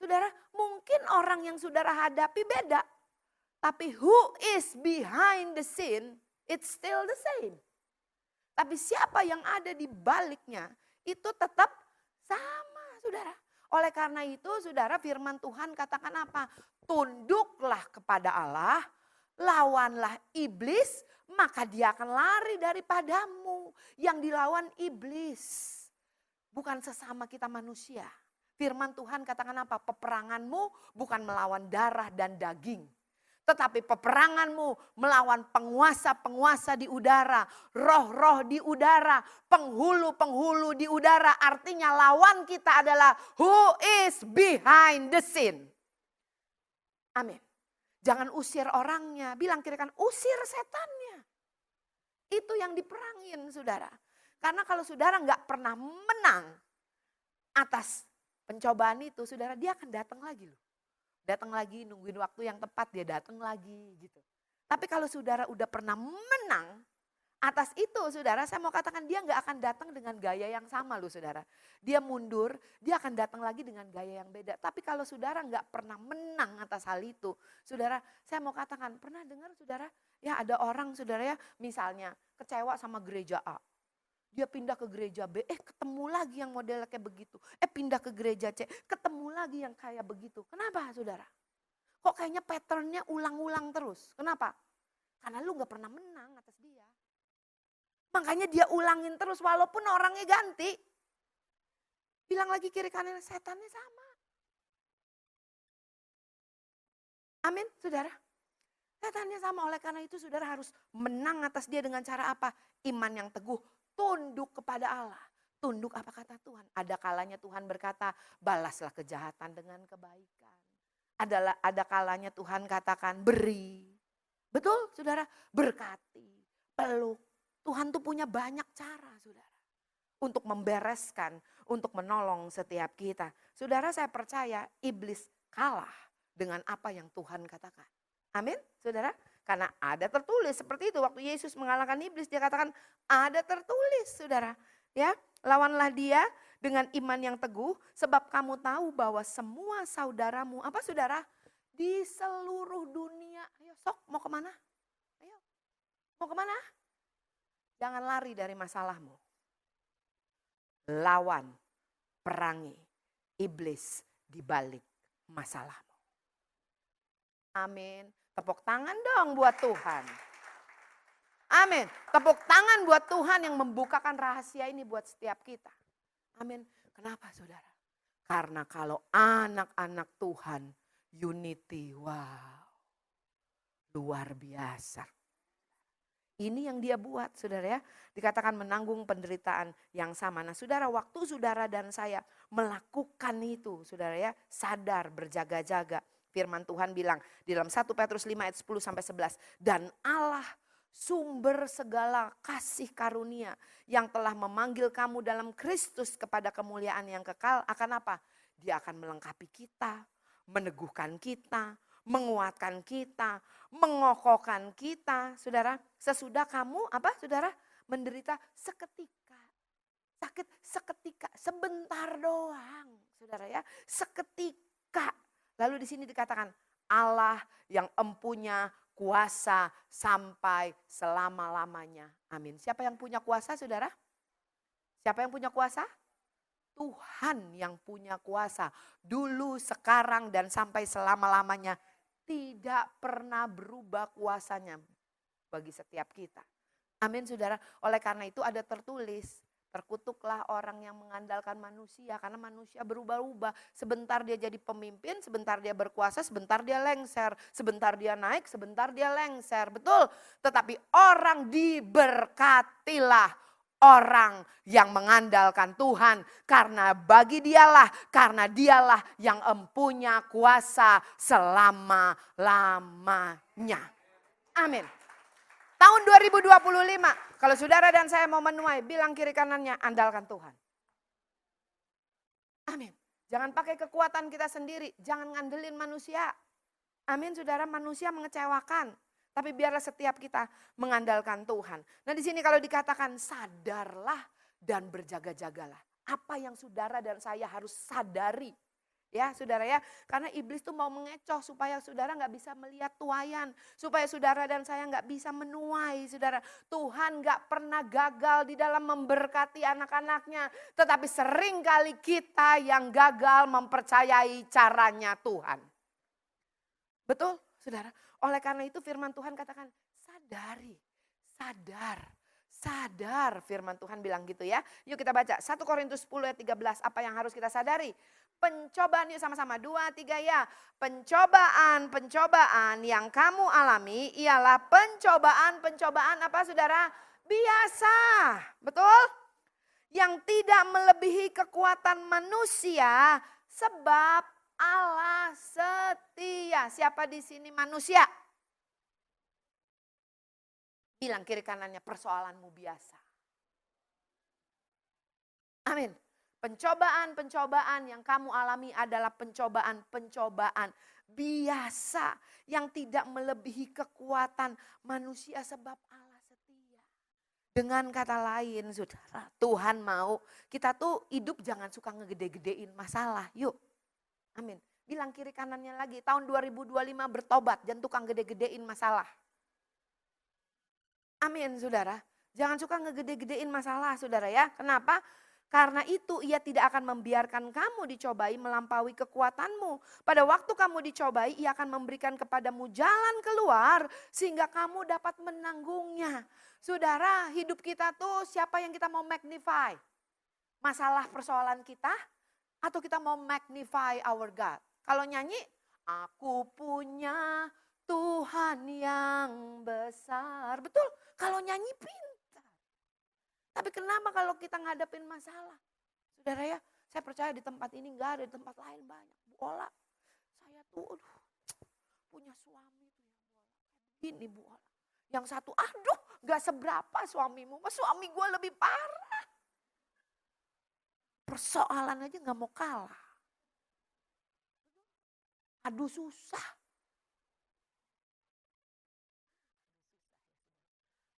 Saudara, mungkin orang yang saudara hadapi beda. Tapi who is behind the scene, it's still the same. Tapi siapa yang ada di baliknya, itu tetap sama saudara. Oleh karena itu saudara firman Tuhan katakan apa? Tunduklah kepada Allah, lawanlah iblis, maka dia akan lari daripadamu. Yang dilawan iblis, bukan sesama kita manusia. Firman Tuhan katakan apa? Peperanganmu bukan melawan darah dan daging. Tetapi peperanganmu melawan penguasa-penguasa di udara, roh-roh di udara, penghulu-penghulu di udara. Artinya lawan kita adalah who is behind the scene. Amin. Jangan usir orangnya, bilang kiri kanan, usir setannya. Itu yang diperangin saudara. Karena kalau saudara nggak pernah menang atas pencobaan itu, saudara dia akan datang lagi loh. Datang lagi, nungguin waktu yang tepat dia datang lagi gitu. Tapi kalau saudara udah pernah menang Atas itu saudara, saya mau katakan dia nggak akan datang dengan gaya yang sama loh saudara. Dia mundur, dia akan datang lagi dengan gaya yang beda. Tapi kalau saudara nggak pernah menang atas hal itu, saudara, saya mau katakan, pernah dengar saudara, ya ada orang saudara ya, misalnya kecewa sama gereja A. Dia pindah ke gereja B, ketemu lagi yang modelnya kayak begitu. Pindah ke gereja C, ketemu lagi yang kayak begitu. Kenapa saudara? Kok kayaknya patternnya ulang-ulang terus. Kenapa? Karena lu gak pernah menang atas dia. Makanya dia ulangin terus walaupun orangnya ganti. Bilang lagi kiri kanan, setannya sama. Amin saudara. Setannya sama, oleh karena itu saudara harus menang atas dia dengan cara apa? Iman yang teguh, tunduk kepada Allah. Tunduk apa kata Tuhan? Ada kalanya Tuhan berkata, balaslah kejahatan dengan kebaikan. Ada kalanya Tuhan katakan beri. Betul saudara? Berkati, peluk. Tuhan tuh punya banyak cara saudara. Untuk membereskan, untuk menolong setiap kita. Saudara, saya percaya iblis kalah dengan apa yang Tuhan katakan. Amin saudara? Karena ada tertulis seperti itu. Waktu Yesus mengalahkan iblis, dia katakan ada tertulis saudara. Ya, lawanlah dia dengan iman yang teguh. Sebab kamu tahu bahwa semua saudaramu, apa saudara? Di seluruh dunia. Ayo sok, mau kemana? Ayo, mau kemana? Jangan lari dari masalahmu. Lawan, perangi iblis di balik masalahmu. Amin. Tepuk tangan dong buat Tuhan. Amin. Tepuk tangan buat Tuhan yang membukakan rahasia ini buat setiap kita. Amin. Kenapa saudara? Karena kalau anak-anak Tuhan unity, wow. Luar biasa. Ini yang dia buat saudara ya. Dikatakan menanggung penderitaan yang sama. Nah saudara, waktu saudara dan saya melakukan itu saudara ya. Sadar, berjaga-jaga. Firman Tuhan bilang di dalam 1 Petrus 5 ayat 10 sampai 11. Dan Allah sumber segala kasih karunia yang telah memanggil kamu dalam Kristus kepada kemuliaan yang kekal akan apa? Dia akan melengkapi kita, meneguhkan kita, menguatkan kita, mengokohkan kita, saudara. Sesudah kamu apa, saudara? Menderita seketika, sakit seketika, sebentar doang, saudara ya, seketika. Lalu di sini dikatakan Allah yang empunya kuasa sampai selama-lamanya. Amin. Siapa yang punya kuasa, saudara? Siapa yang punya kuasa? Tuhan yang punya kuasa. Dulu, sekarang, dan sampai selama-lamanya. Tidak pernah berubah kuasanya bagi setiap kita. Amin saudara. Oleh karena itu ada tertulis. Terkutuklah orang yang mengandalkan manusia. Karena manusia berubah-ubah. Sebentar dia jadi pemimpin, sebentar dia berkuasa, sebentar dia lengser. Sebentar dia naik, sebentar dia lengser. Betul. Tetapi orang diberkatilah. Orang yang mengandalkan Tuhan, karena bagi dialah, karena dialah yang empunya kuasa selama-lamanya. Amin. Tahun 2025, kalau saudara dan saya mau menuai, bilang kiri kanannya, andalkan Tuhan. Amin. Jangan pakai kekuatan kita sendiri, jangan ngandelin manusia. Amin saudara, manusia mengecewakan. Tapi biarlah setiap kita mengandalkan Tuhan. Nah di sini kalau dikatakan sadarlah dan berjaga-jagalah. Apa yang saudara dan saya harus sadari. Ya saudara ya, karena iblis tuh mau mengecoh supaya saudara gak bisa melihat tuaian. Supaya saudara dan saya gak bisa menuai saudara. Tuhan gak pernah gagal di dalam memberkati anak-anaknya. Tetapi seringkali kita yang gagal mempercayai caranya Tuhan. Betul saudara? Oleh karena itu firman Tuhan katakan sadari, sadar firman Tuhan bilang gitu ya. Yuk kita baca 1 Korintus 10 ayat 13 apa yang harus kita sadari. Pencobaan yuk sama-sama 2, 3 ya. Pencobaan yang kamu alami ialah pencobaan apa saudara? Biasa, betul? Yang tidak melebihi kekuatan manusia sebab Allah setia. Siapa di sini manusia? Bilang kiri kanannya persoalanmu biasa. Amin. Pencobaan yang kamu alami adalah pencobaan biasa. Yang tidak melebihi kekuatan manusia sebab Allah setia. Dengan kata lain saudara, Tuhan mau kita tuh hidup jangan suka ngegede-gedein masalah. Yuk, amin. Bilang kiri kanannya lagi, tahun 2025 bertobat, jangan tukang gede-gedein masalah. Amin saudara. Jangan suka ngegede-gedein masalah saudara ya. Kenapa? Karena itu ia tidak akan membiarkan kamu dicobai melampaui kekuatanmu. Pada waktu kamu dicobai ia akan memberikan kepadamu jalan keluar sehingga kamu dapat menanggungnya. Saudara, hidup kita tuh siapa yang kita mau magnify? Masalah persoalan kita atau kita mau magnify our God? Kalau nyanyi, aku punya Tuhan yang besar. Betul, kalau nyanyi pintar. Tapi kenapa kalau kita ngadepin masalah? Saudara ya, saya percaya di tempat ini enggak ada, di tempat lain banyak. Bu Ola, saya tuh punya suami tuh yang Bu Ola. Ini Bu Ola. Yang satu, aduh gak seberapa suamimu, suami gue lebih parah. Persoalan aja gak mau kalah. Aduh susah.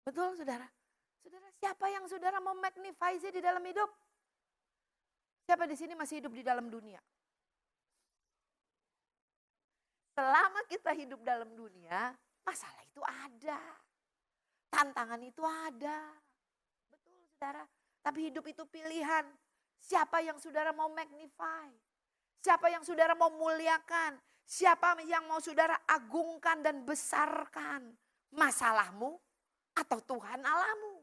Betul saudara? Saudara, siapa yang saudara mau magnify sih di dalam hidup? Siapa di sini masih hidup di dalam dunia? Selama kita hidup dalam dunia, masalah itu ada. Tantangan itu ada. Betul saudara. Tapi hidup itu pilihan. Siapa yang saudara mau magnify? Siapa yang saudara mau muliakan? Siapa yang mau saudara agungkan dan besarkan? Masalahmu atau Tuhan Allahmu?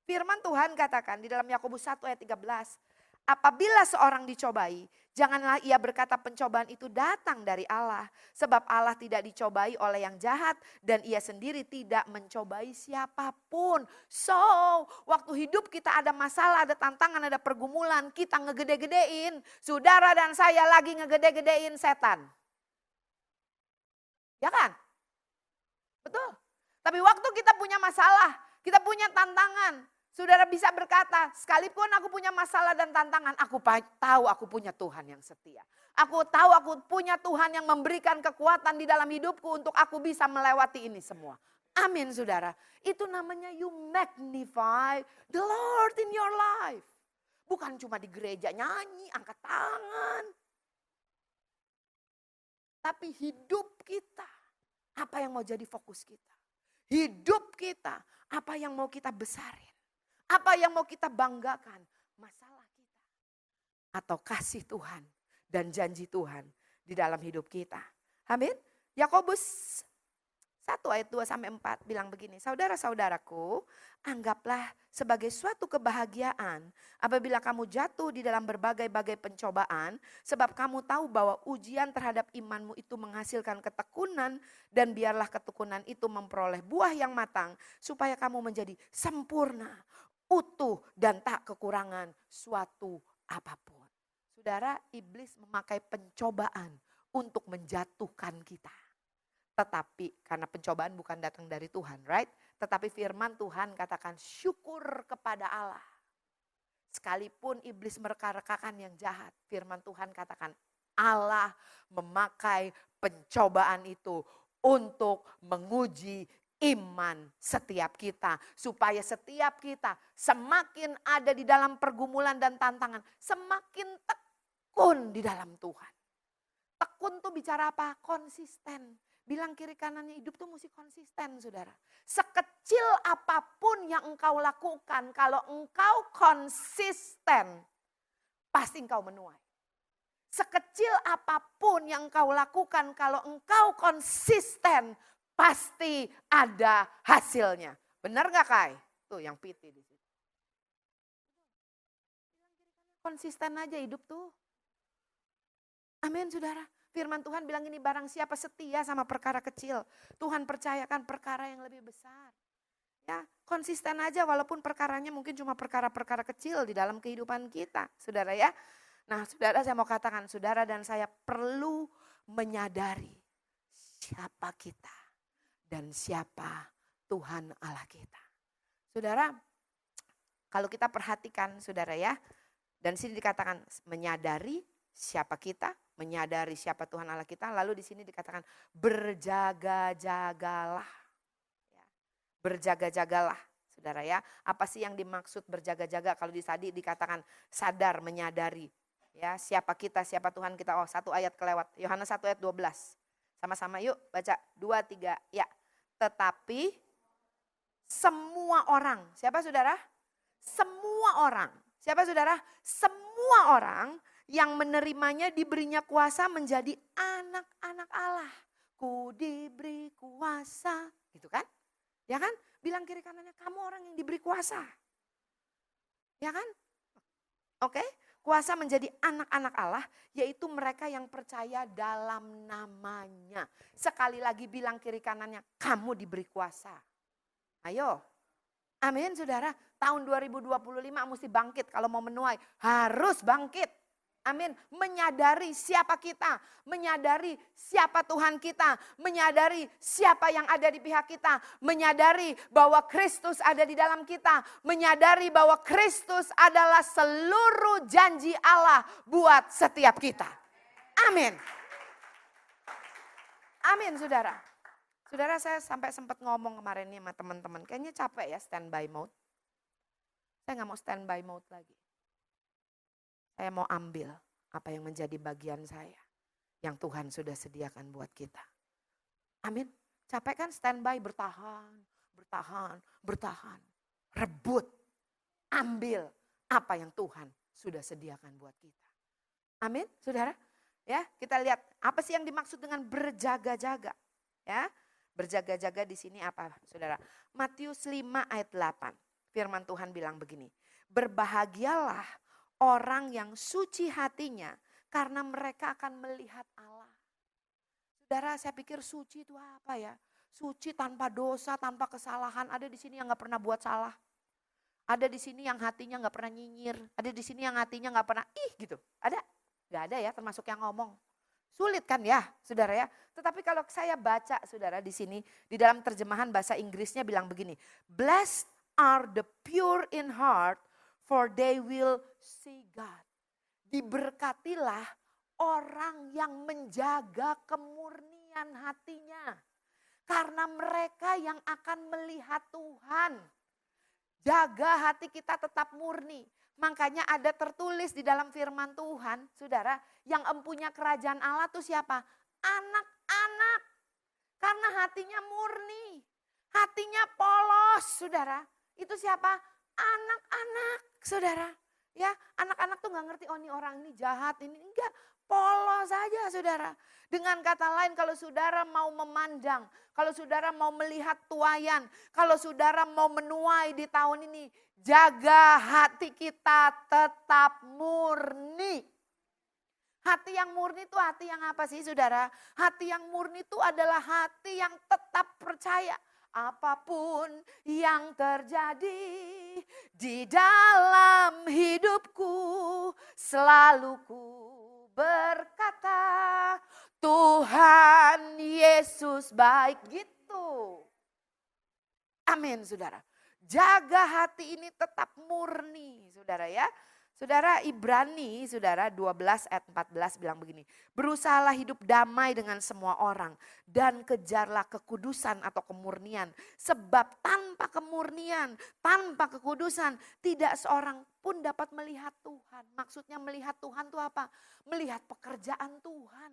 Firman Tuhan katakan di dalam Yakobus 1 ayat 13. Apabila seorang dicobai, janganlah ia berkata pencobaan itu datang dari Allah. Sebab Allah tidak dicobai oleh yang jahat dan ia sendiri tidak mencobai siapapun. So, waktu hidup kita ada masalah, ada tantangan, ada pergumulan, kita ngegede-gedein. Saudara dan saya lagi ngegede-gedein setan. Ya kan? Betul. Tapi waktu kita punya masalah, kita punya tantangan. Saudara bisa berkata, sekalipun aku punya masalah dan tantangan, aku tahu aku punya Tuhan yang setia. Aku tahu aku punya Tuhan yang memberikan kekuatan di dalam hidupku untuk aku bisa melewati ini semua. Amin saudara. Itu namanya you magnify the Lord in your life. Bukan cuma di gereja nyanyi, angkat tangan. Tapi hidup kita, apa yang mau jadi fokus kita? Hidup kita, apa yang mau kita besarin? Apa yang mau kita banggakan? Masalah kita. Atau kasih Tuhan dan janji Tuhan di dalam hidup kita. Amin. Yakobus 1 ayat 2 sampai 4 bilang begini. Saudara-saudaraku, anggaplah sebagai suatu kebahagiaan apabila kamu jatuh di dalam berbagai-bagai pencobaan. Sebab kamu tahu bahwa ujian terhadap imanmu itu menghasilkan ketekunan. Dan biarlah ketekunan itu memperoleh buah yang matang. Supaya kamu menjadi sempurna, utuh dan tak kekurangan suatu apapun. Saudara, iblis memakai pencobaan untuk menjatuhkan kita. Tetapi karena pencobaan bukan datang dari Tuhan, right? Tetapi firman Tuhan katakan syukur kepada Allah. Sekalipun iblis mereka-rekakan yang jahat, firman Tuhan katakan Allah memakai pencobaan itu untuk menguji iman setiap kita. Supaya setiap kita semakin ada di dalam pergumulan dan tantangan, semakin tekun di dalam Tuhan. Tekun tuh bicara apa? Konsisten. Bilang kiri kanannya, hidup tuh mesti konsisten saudara. Sekecil apapun yang engkau lakukan, kalau engkau konsisten, pasti engkau menuai. Sekecil apapun yang engkau lakukan, kalau engkau konsisten, pasti ada hasilnya. Benar gak Kai? Tuh yang piti di situ. Konsisten aja hidup tuh. Amin saudara. Firman Tuhan bilang ini, barang siapa setia sama perkara kecil, Tuhan percayakan perkara yang lebih besar. Ya, konsisten aja walaupun perkaranya mungkin cuma perkara-perkara kecil di dalam kehidupan kita, saudara ya. Nah, saudara, saya mau katakan, saudara dan saya perlu menyadari siapa kita dan siapa Tuhan Allah kita. Saudara, kalau kita perhatikan saudara ya, dan sini dikatakan menyadari siapa kita, menyadari siapa Tuhan Allah kita, lalu di sini dikatakan berjaga-jagalah. Ya, berjaga-jagalah. saudara ya. Apa sih yang dimaksud berjaga-jaga? Kalau di tadi dikatakan sadar, menyadari. Ya, siapa kita, siapa Tuhan kita. Oh, satu ayat kelewat. Yohanes 1 ayat 12. Sama-sama yuk baca 2, 3. Ya, tetapi semua orang. Siapa saudara? Semua orang. Siapa saudara? Semua orang yang menerimanya diberinya kuasa menjadi anak-anak Allah. Ku diberi kuasa. Gitu kan? Ya kan? Bilang kiri kanannya, kamu orang yang diberi kuasa. Ya kan? Oke? Kuasa menjadi anak-anak Allah, yaitu mereka yang percaya dalam namanya. Sekali lagi bilang kiri kanannya, kamu diberi kuasa. Ayo. Amin saudara. Tahun 2025 mesti bangkit kalau mau menuai. Harus bangkit. Amin. Menyadari siapa kita. Menyadari siapa Tuhan kita. Menyadari siapa yang ada di pihak kita. Menyadari bahwa Kristus ada di dalam kita. Menyadari bahwa Kristus adalah seluruh janji Allah buat setiap kita. Amin. Amin saudara. Saudara, saya sampai sempat ngomong kemarin nih sama teman-teman. Kayaknya capek ya standby mode. Saya gak mau standby mode lagi. Saya mau ambil apa yang menjadi bagian saya. Yang Tuhan sudah sediakan buat kita. Amin. Capek kan standby, bertahan, bertahan, bertahan. Rebut, ambil apa yang Tuhan sudah sediakan buat kita. Amin, saudara. Ya, kita lihat apa sih yang dimaksud dengan berjaga-jaga. Ya, berjaga-jaga di sini apa, saudara? Matius 5 ayat 8. Firman Tuhan bilang begini. Berbahagialah orang yang suci hatinya karena mereka akan melihat Allah. Saudara, saya pikir suci itu apa ya? Suci tanpa dosa, tanpa kesalahan. Ada di sini yang gak pernah buat salah. Ada di sini yang hatinya gak pernah nyinyir. Ada di sini yang hatinya gak pernah gitu. Ada? Gak ada ya, termasuk yang ngomong. Sulit kan ya, saudara ya. Tetapi kalau saya baca, saudara, di sini di dalam terjemahan bahasa Inggrisnya bilang begini. Blessed are the pure in heart, for they will see God. Diberkatilah orang yang menjaga kemurnian hatinya. Karena mereka yang akan melihat Tuhan. Jaga hati kita tetap murni. Makanya ada tertulis di dalam firman Tuhan, saudara, yang empunya kerajaan Allah itu siapa? Anak-anak. Karena hatinya murni, hatinya polos, saudara. Itu siapa? Anak-anak, saudara. Ya, anak-anak tuh gak ngerti, oh ini orang ini jahat, ini enggak. Polos saja, saudara. Dengan kata lain, kalau saudara mau memandang, kalau saudara mau melihat tuayan, kalau saudara mau menuai di tahun ini, jaga hati kita tetap murni. Hati yang murni itu hati yang apa sih, saudara? Hati yang murni itu adalah hati yang tetap percaya. Apapun yang terjadi di dalam hidupku, selalu ku berkata, Tuhan Yesus baik, gitu. Amin, saudara. Jaga hati ini tetap murni, saudara ya. Saudara, Ibrani, saudara 12 ayat 14 bilang begini. Berusahalah hidup damai dengan semua orang dan kejarlah kekudusan atau kemurnian. Sebab tanpa kemurnian, tanpa kekudusan tidak seorang pun dapat melihat Tuhan. Maksudnya melihat Tuhan itu apa? Melihat pekerjaan Tuhan,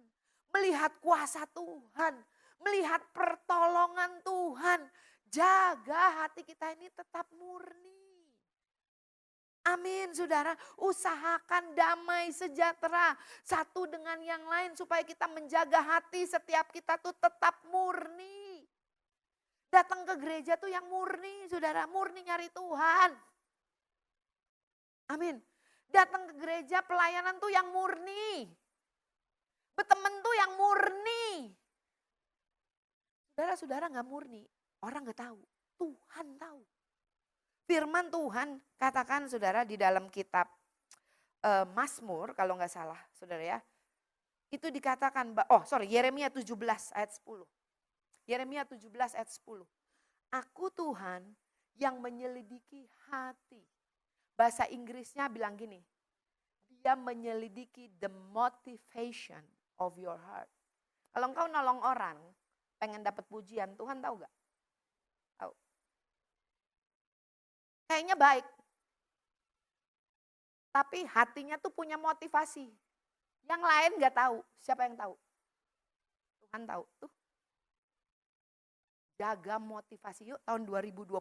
melihat kuasa Tuhan, melihat pertolongan Tuhan. Jaga hati kita ini tetap murni. Amin, saudara. Usahakan damai sejahtera satu dengan yang lain supaya kita menjaga hati setiap kita tuh tetap murni. Datang ke gereja tuh yang murni, saudara. Murni nyari Tuhan. Amin. Datang ke gereja pelayanan tuh yang murni. Berteman tuh yang murni. Saudara-saudara gak murni, orang gak tahu. Tuhan tahu. Firman Tuhan katakan saudara di dalam kitab Mazmur kalau nggak salah saudara ya. Itu dikatakan, Yeremia 17 ayat 10. Yeremia 17 ayat 10. Aku Tuhan yang menyelidiki hati. Bahasa Inggrisnya bilang gini. Dia menyelidiki the motivation of your heart. Kalau engkau nolong orang, pengen dapat pujian, Tuhan tahu gak? Tahu. kayaknya baik. Tapi hatinya tuh punya motivasi. Yang lain gak tahu. Siapa yang tahu? Tuhan tahu. Tuh. Jaga motivasi. Yuk tahun 2025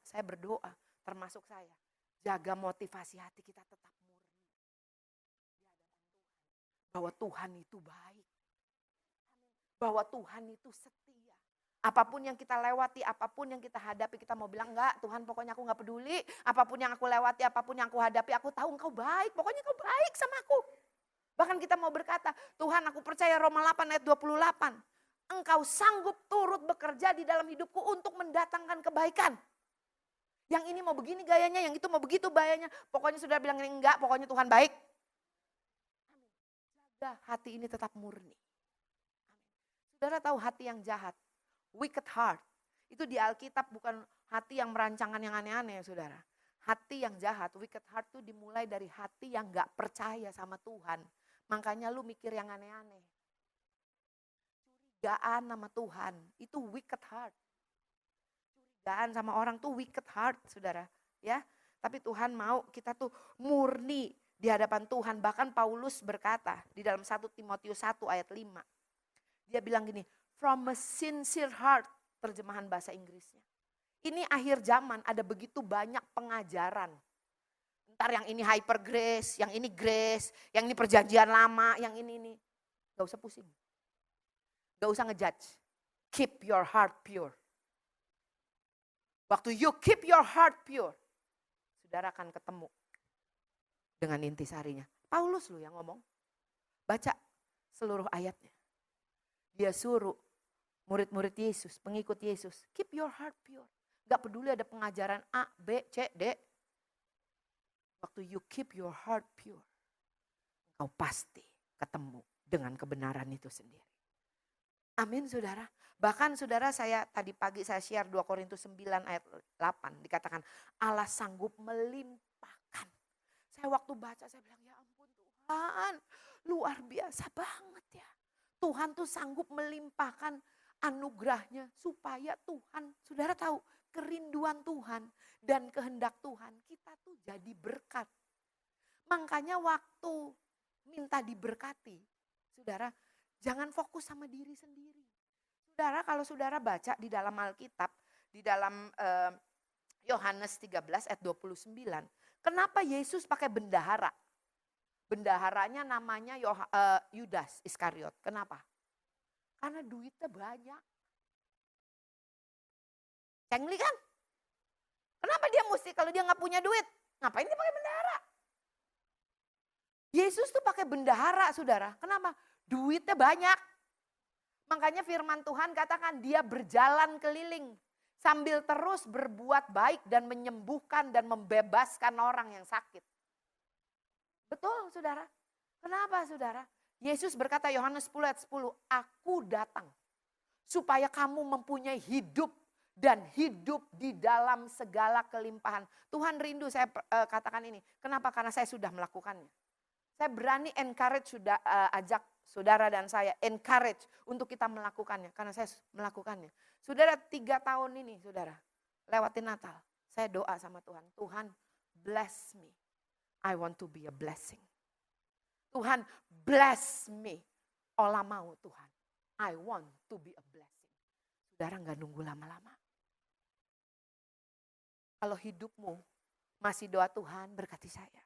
saya berdoa termasuk saya. Jaga motivasi hati kita tetap murni. Bahwa Tuhan itu baik. Bahwa Tuhan itu setia. Apapun yang kita lewati, apapun yang kita hadapi, kita mau bilang enggak, Tuhan pokoknya aku enggak peduli. Apapun yang aku lewati, apapun yang aku hadapi, aku tahu engkau baik. Pokoknya engkau baik sama aku. Bahkan kita mau berkata, Tuhan aku percaya Roma 8 ayat 28. Engkau sanggup turut bekerja di dalam hidupku untuk mendatangkan kebaikan. Yang ini mau begini gayanya, yang itu mau begitu gayanya. Pokoknya sudah bilang ini enggak, pokoknya Tuhan baik. Jaga hati ini tetap murni. Saudara tahu hati yang jahat. Wicked heart. Itu di Alkitab bukan hati yang merancangan yang aneh-aneh ya saudara. Hati yang jahat, wicked heart itu dimulai dari hati yang gak percaya sama Tuhan. Makanya lu mikir yang aneh-aneh. Curigaan sama Tuhan, itu wicked heart. Curigaan sama orang tuh wicked heart saudara. Ya, tapi Tuhan mau kita tuh murni di hadapan Tuhan. Bahkan Paulus berkata di dalam 1 Timotius 1 ayat 5. Dia bilang gini, from a sincere heart, terjemahan bahasa Inggrisnya. Ini akhir zaman ada begitu banyak pengajaran. Ntar yang ini hyper grace, yang ini perjanjian lama, yang ini. Gak usah pusing. Gak usah ngejudge. Keep your heart pure. Waktu you keep your heart pure, saudara akan ketemu dengan intisarinya. Paulus lu yang ngomong. Baca seluruh ayatnya. Dia suruh murid-murid Yesus, pengikut Yesus, keep your heart pure. Gak peduli ada pengajaran A, B, C, D. Waktu you keep your heart pure, engkau pasti ketemu dengan kebenaran itu sendiri. Amin saudara. Bahkan saudara saya tadi pagi saya share 2 Korintus 9 ayat 8. Dikatakan Allah sanggup melimpahkan. Saya waktu baca saya bilang ya ampun Tuhan luar biasa banget ya. Tuhan tuh sanggup melimpahkan anugerahnya supaya Tuhan, saudara tahu kerinduan Tuhan dan kehendak Tuhan kita tuh jadi berkat. Makanya waktu minta diberkati, saudara jangan fokus sama diri sendiri. Saudara kalau saudara baca di dalam Alkitab, di dalam Yohanes 13 ayat 29, kenapa Yesus pakai bendahara? Bendaharanya namanya Yudas Iskariot. Kenapa? Karena duitnya banyak. Cengli kan? Kenapa dia mesti kalau dia nggak punya duit? Ngapain dia pakai bendahara? Yesus tuh pakai bendahara saudara. Kenapa? Duitnya banyak. Makanya firman Tuhan katakan dia berjalan keliling. Sambil terus berbuat baik dan menyembuhkan dan membebaskan orang yang sakit. Betul saudara. Kenapa saudara? Yesus berkata Yohanes 10 ayat 10. Aku datang supaya kamu mempunyai hidup dan hidup di dalam segala kelimpahan. Tuhan rindu saya katakan ini. Kenapa? Karena saya sudah melakukannya. Saya berani encourage ajak saudara dan saya encourage untuk kita melakukannya. Karena saya melakukannya. Saudara 3 tahun ini saudara lewatin Natal. Saya doa sama Tuhan. Tuhan bless me. I want to be a blessing. Tuhan bless me. Olah mau Tuhan. I want to be a blessing. Saudara gak nunggu lama-lama. Kalau hidupmu masih doa Tuhan berkati saya.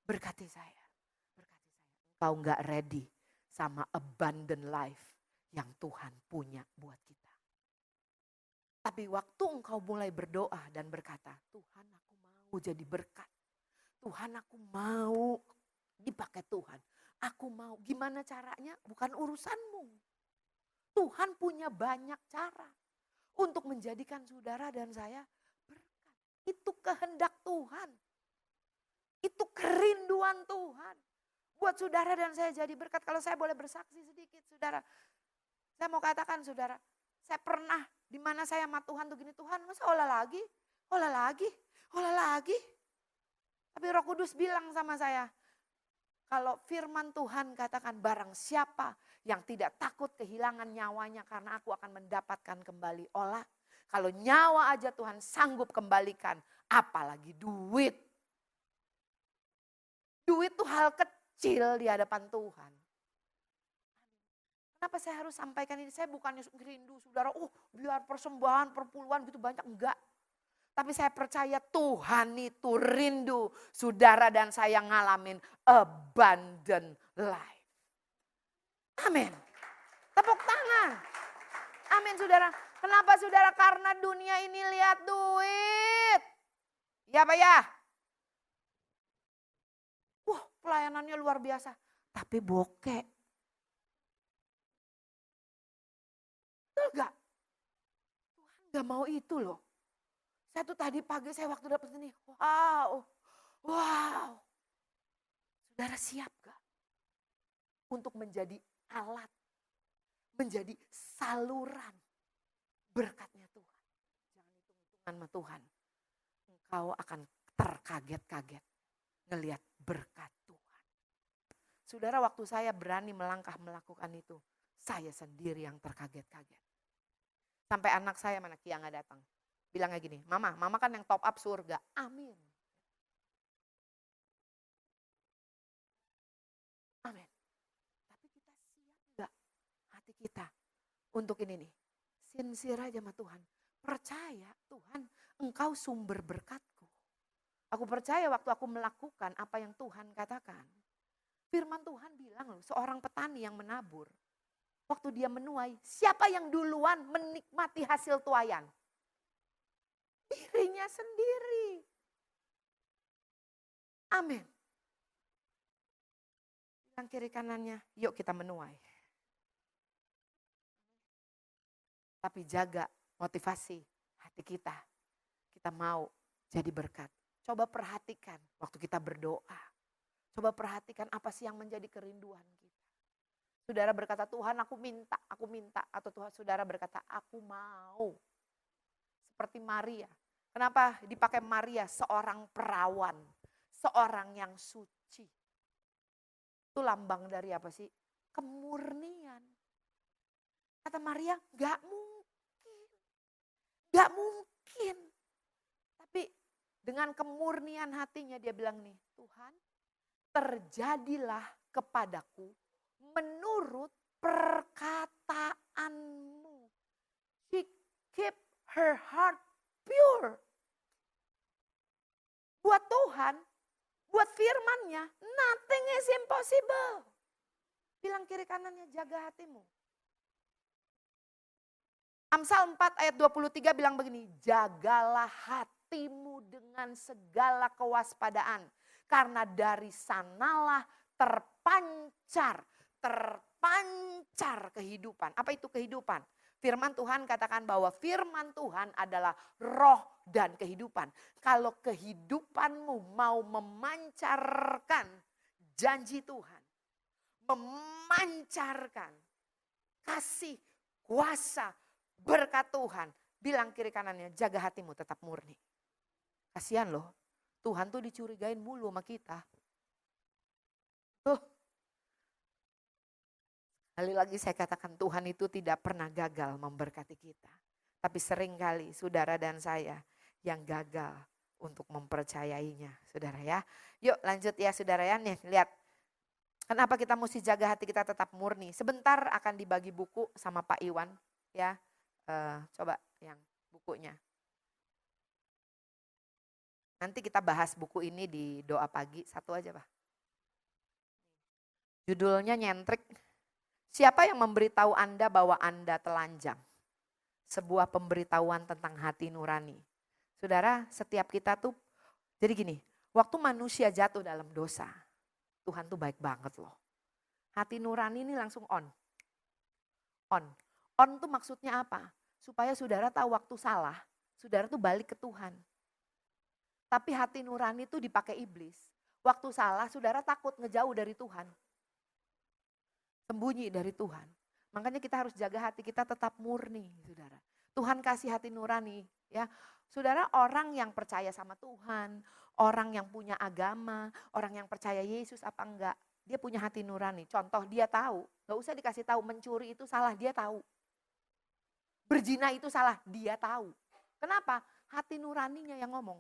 Berkati saya. Berkati saya. Engkau gak ready sama abundant life yang Tuhan punya buat kita. Tapi waktu engkau mulai berdoa dan berkata, Tuhan aku mau jadi berkat. Tuhan aku mau dipakai Tuhan. Aku mau, gimana caranya? Bukan urusanmu. Tuhan punya banyak cara untuk menjadikan saudara dan saya berkat. Itu kehendak Tuhan. Itu kerinduan Tuhan. Buat saudara dan saya jadi berkat. Kalau saya boleh bersaksi sedikit saudara. Saya mau katakan saudara. Saya pernah dimana saya sama Tuhan tuh gini. Tuhan masa olah lagi? Olah lagi? Olah lagi? Tapi Roh Kudus bilang sama saya. Kalau firman Tuhan katakan barang siapa yang tidak takut kehilangan nyawanya karena aku akan mendapatkan kembali. Olah, kalau nyawa aja Tuhan sanggup kembalikan, apalagi duit. Duit tuh hal kecil di hadapan Tuhan. Kenapa saya harus sampaikan ini? Saya bukannya rindu saudara, biar persembahan, perpuluhan gitu banyak. Enggak. Tapi saya percaya Tuhan itu rindu saudara dan saya ngalamin abundant life. Amin. Tepuk tangan. Amin saudara. Kenapa saudara? Karena dunia ini lihat duit. Ya Pak ya? Wah pelayanannya luar biasa. Tapi bokeh. Betul gak? Tuhan gak mau itu loh. Saya tuh tadi pagi saya waktu dapat ini. Wow. Saudara siap gak? Untuk menjadi alat. Menjadi saluran berkatnya Tuhan. Jangan hitung-hitungan sama Tuhan. Engkau akan terkaget-kaget ngelihat berkat Tuhan. Saudara waktu saya berani melangkah melakukan itu, saya sendiri yang terkaget-kaget. Sampai anak saya mana Kia nggak datang. Bilangnya gini, mama kan yang top up surga. Amin. Amin. Tapi kita siap gak hati kita untuk ini nih. Sincere aja sama Tuhan. Percaya Tuhan engkau sumber berkatku. Aku percaya waktu aku melakukan apa yang Tuhan katakan. Firman Tuhan bilang loh, seorang petani yang menabur. Waktu dia menuai, siapa yang duluan menikmati hasil tuaian? Dirinya sendiri. Amin. Bilang kiri kanannya, yuk kita menuai. Tapi jaga motivasi hati kita. Kita mau jadi berkat. Coba perhatikan waktu kita berdoa. Coba perhatikan apa sih yang menjadi kerinduan kita. Saudara berkata, Tuhan aku minta. Atau Tuhan saudara berkata, aku mau. Seperti Maria. Kenapa dipakai Maria? Seorang perawan. Seorang yang suci. Itu lambang dari apa sih? Kemurnian. Kata Maria, gak mungkin. Gak mungkin. Tapi dengan kemurnian hatinya dia bilang nih, Tuhan terjadilah kepadaku menurut perkataanmu. She keep her heart pure. Buat Tuhan, buat firman-Nya, nothing is impossible. Bilang kiri kanannya, jaga hatimu. Amsal 4 ayat 23 bilang begini, jagalah hatimu dengan segala kewaspadaan. Karena dari sanalah terpancar kehidupan. Apa itu kehidupan? Firman Tuhan katakan bahwa firman Tuhan adalah roh dan kehidupan. Kalau kehidupanmu mau memancarkan janji Tuhan, memancarkan kasih, kuasa, berkat Tuhan, bilang kiri kanannya, jaga hatimu tetap murni. Kasihan loh, Tuhan tuh dicurigain mulu sama kita. Kali lagi saya katakan Tuhan itu tidak pernah gagal memberkati kita. Tapi seringkali saudara dan saya yang gagal untuk mempercayainya. Saudara ya. Yuk lanjut ya saudara ya. Nih lihat. Kenapa kita mesti jaga hati kita tetap murni. Sebentar akan dibagi buku sama Pak Iwan. Ya. Coba yang bukunya. Nanti kita bahas buku ini di doa pagi. Satu aja Pak. Judulnya nyentrik. Siapa yang memberitahu Anda bahwa Anda telanjang? Sebuah pemberitahuan tentang hati nurani. Saudara, setiap kita tuh, jadi gini, waktu manusia jatuh dalam dosa, Tuhan tuh baik banget loh. Hati nurani ini langsung on. On tuh maksudnya apa? Supaya saudara tahu waktu salah, saudara tuh balik ke Tuhan. Tapi hati nurani tuh dipakai iblis. Waktu salah, saudara takut ngejauh dari Tuhan. Sembunyi dari Tuhan. Makanya kita harus jaga hati kita tetap murni, saudara. Tuhan kasih hati nurani, ya. Saudara, orang yang percaya sama Tuhan, orang yang punya agama, orang yang percaya Yesus apa enggak, dia punya hati nurani. Contoh, dia tahu, gak usah dikasih tahu mencuri itu salah, dia tahu. Berzina itu salah, dia tahu. Kenapa? Hati nuraninya yang ngomong.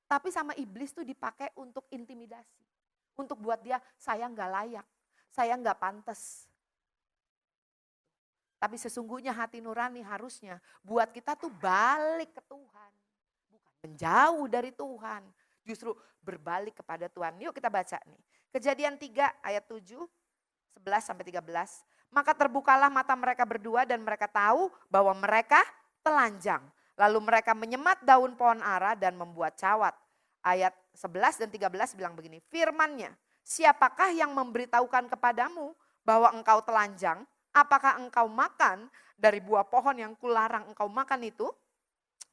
Tapi sama iblis tuh dipakai untuk intimidasi. Untuk buat dia, saya nggak layak, saya nggak pantas. Tapi sesungguhnya hati nurani harusnya buat kita tuh balik ke Tuhan. Bukan menjauh dari Tuhan. Justru berbalik kepada Tuhan. Yuk kita baca nih. Kejadian 3 ayat 7, 11 sampai 13. Maka terbukalah mata mereka berdua dan mereka tahu bahwa mereka telanjang. Lalu mereka menyemat daun pohon ara dan membuat cawat. Ayat 11 dan 13 bilang begini. Firman-Nya, siapakah yang memberitahukan kepadamu bahwa engkau telanjang? Apakah engkau makan dari buah pohon yang kularang engkau makan itu?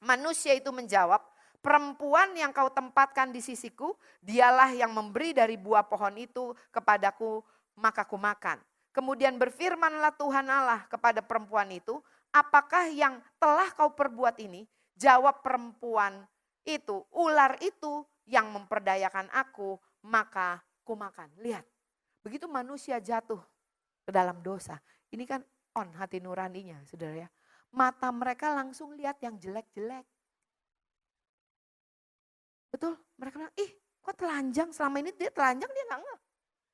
Manusia itu menjawab, perempuan yang kau tempatkan di sisiku, dialah yang memberi dari buah pohon itu kepadaku, maka ku makan. Kemudian berfirmanlah Tuhan Allah kepada perempuan itu, apakah yang telah kau perbuat ini? Jawab perempuan itu, ular itu yang memperdayakan aku, maka ku makan. Lihat, begitu manusia jatuh ke dalam dosa. Ini kan on hati nuraninya, saudara ya. Mata mereka langsung lihat yang jelek-jelek. Betul, mereka bilang, ih kok telanjang, selama ini dia telanjang dia gak ngeh.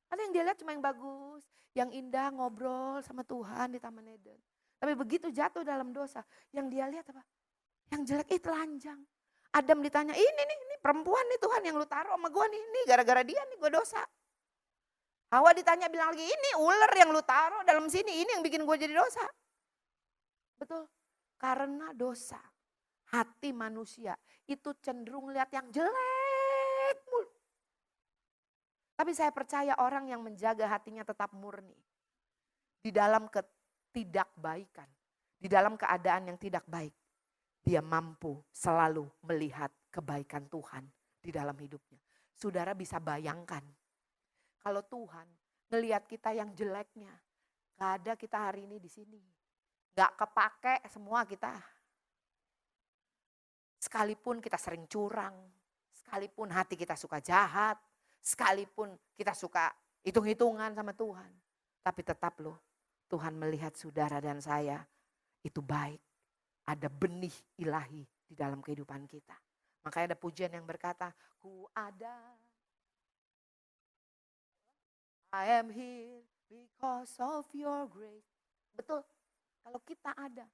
Ada yang dia lihat cuma yang bagus, yang indah ngobrol sama Tuhan di Taman Eden. Tapi begitu jatuh dalam dosa, yang dia lihat apa? Yang jelek, telanjang. Adam ditanya, ini perempuan nih Tuhan yang lu taruh sama gue nih gara-gara dia nih gue dosa. Hawa ditanya bilang lagi, ini ular yang lu taruh dalam sini, ini yang bikin gue jadi dosa. Betul, karena dosa. Hati manusia itu cenderung lihat yang jelek mulu. Tapi saya percaya orang yang menjaga hatinya tetap murni. Di dalam ketidakbaikan, di dalam keadaan yang tidak baik. Dia mampu selalu melihat kebaikan Tuhan di dalam hidupnya. Saudara bisa bayangkan. Kalau Tuhan ngelihat kita yang jeleknya, gak ada kita hari ini di sini. Gak kepake semua kita. Sekalipun kita sering curang, sekalipun hati kita suka jahat, sekalipun kita suka hitung-hitungan sama Tuhan. Tapi tetap loh, Tuhan melihat saudara dan saya itu baik. Ada benih ilahi di dalam kehidupan kita. Makanya ada pujian yang berkata, ku ada. I am here because of your grace. Betul, kalau kita ada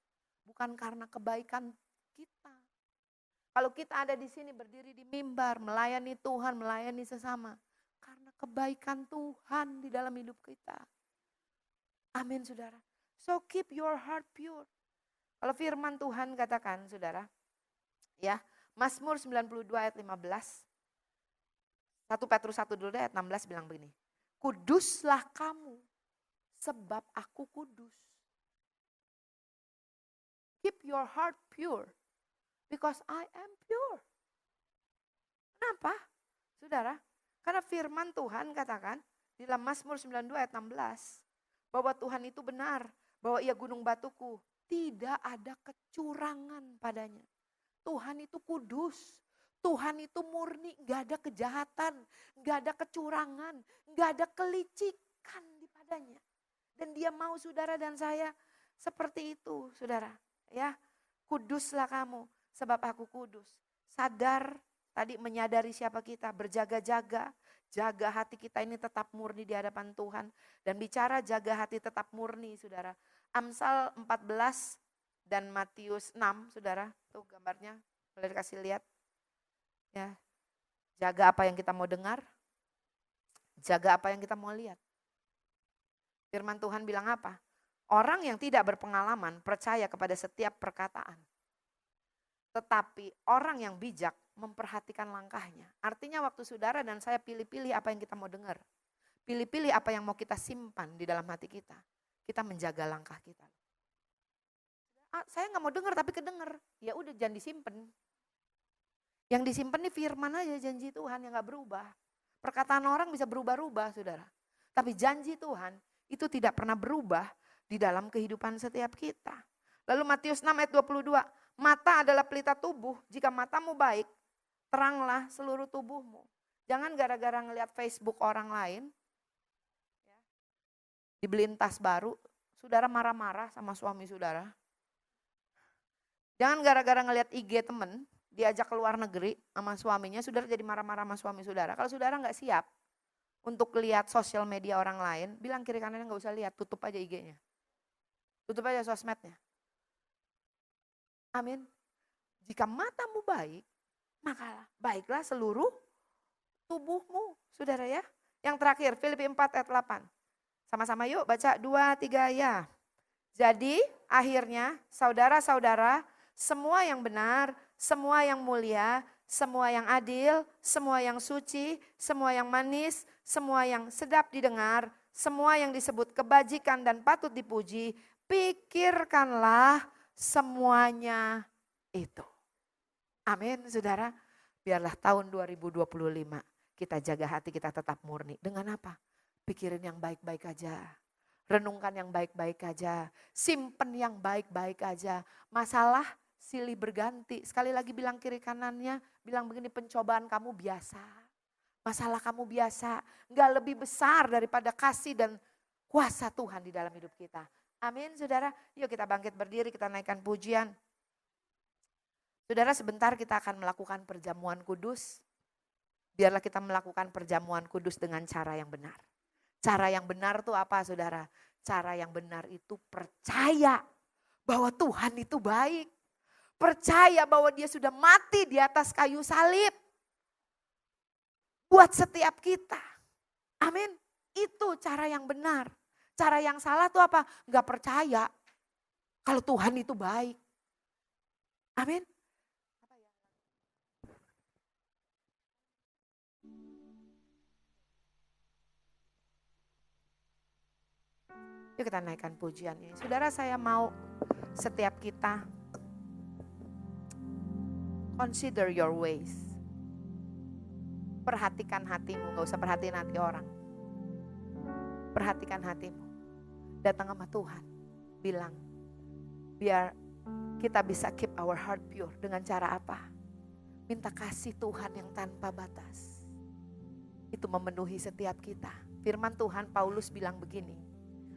bukan karena kebaikan kita. Kalau kita ada di sini berdiri di mimbar, melayani Tuhan, melayani sesama. Karena kebaikan Tuhan di dalam hidup kita. Amin saudara. So keep your heart pure. Kalau firman Tuhan katakan saudara, ya Mazmur 92 ayat 15. 1 Petrus 1 dulu deh ayat 16 bilang begini. Kuduslah kamu sebab aku kudus. Keep your heart pure because I am pure. Kenapa? Saudara, karena firman Tuhan katakan di dalam Mazmur 92 ayat 16 bahwa Tuhan itu benar, bahwa ia gunung batuku, tidak ada kecurangan padanya. Tuhan itu kudus. Tuhan itu murni, gak ada kejahatan, gak ada kecurangan, gak ada kelicikan di padanya. Dan dia mau saudara dan saya seperti itu saudara. Ya, kuduslah kamu sebab aku kudus. Sadar, tadi menyadari siapa kita, berjaga-jaga. Jaga hati kita ini tetap murni di hadapan Tuhan. Dan bicara jaga hati tetap murni saudara. Amsal 14 dan Matius 6 saudara. Tuh gambarnya, boleh dikasih lihat. Ya, jaga apa yang kita mau dengar, jaga apa yang kita mau lihat. Firman Tuhan bilang apa? Orang yang tidak berpengalaman percaya kepada setiap perkataan. Tetapi orang yang bijak memperhatikan langkahnya. Artinya waktu saudara dan saya pilih-pilih apa yang kita mau dengar. Pilih-pilih apa yang mau kita simpan di dalam hati kita. Kita menjaga langkah kita. Saya gak mau dengar tapi kedenger. Ya udah jangan disimpan. Yang disimpan nih firman aja, janji Tuhan yang gak berubah. Perkataan orang bisa berubah-ubah saudara. Tapi janji Tuhan itu tidak pernah berubah di dalam kehidupan setiap kita. Lalu Matius 6 ayat 22. Mata adalah pelita tubuh, jika matamu baik, teranglah seluruh tubuhmu. Jangan gara-gara ngelihat Facebook orang lain, dibeliin tas baru, saudara marah-marah sama suami saudara. Jangan gara-gara ngelihat IG temen, diajak ke luar negeri sama suaminya, saudara jadi marah-marah sama suami saudara. Kalau saudara nggak siap untuk lihat sosial media orang lain, bilang kiri kanannya nggak usah lihat, tutup aja IG-nya. Tutup aja sosmednya. Amin. Jika matamu baik, maka baiklah seluruh tubuhmu, saudara ya. Yang terakhir, Filipi 4 ayat 8. Sama-sama yuk baca 2, 3 ya. Jadi akhirnya saudara-saudara, semua yang benar, semua yang mulia, semua yang adil, semua yang suci, semua yang manis, semua yang sedap didengar, semua yang disebut kebajikan dan patut dipuji, pikirkanlah semuanya itu. Amin saudara. Biarlah tahun 2025 kita jaga hati kita tetap murni. Dengan apa? Pikirin yang baik-baik aja. Renungkan yang baik-baik aja. Simpen yang baik-baik aja. Masalah silih berganti. Sekali lagi bilang kiri kanannya, bilang begini, pencobaan kamu biasa. Masalah kamu biasa. Enggak lebih besar daripada kasih dan kuasa Tuhan di dalam hidup kita. Amin saudara. Yuk kita bangkit berdiri, kita naikkan pujian. Saudara sebentar kita akan melakukan perjamuan kudus. Biarlah kita melakukan perjamuan kudus dengan cara yang benar. Cara yang benar itu apa saudara? Cara yang benar itu percaya bahwa Tuhan itu baik. Percaya bahwa dia sudah mati di atas kayu salib. Buat setiap kita. Amin. Itu cara yang benar. Cara yang salah itu apa? Enggak percaya kalau Tuhan itu baik. Amin. Yuk kita naikkan pujian ini. Saudara saya mau setiap kita consider your ways. Perhatikan hatimu, gak usah perhatiin hati orang. Perhatikan hatimu. Datang sama Tuhan, bilang biar kita bisa keep our heart pure. Dengan cara apa? Minta kasih Tuhan yang tanpa batas. Itu memenuhi setiap kita. Firman Tuhan Paulus bilang begini,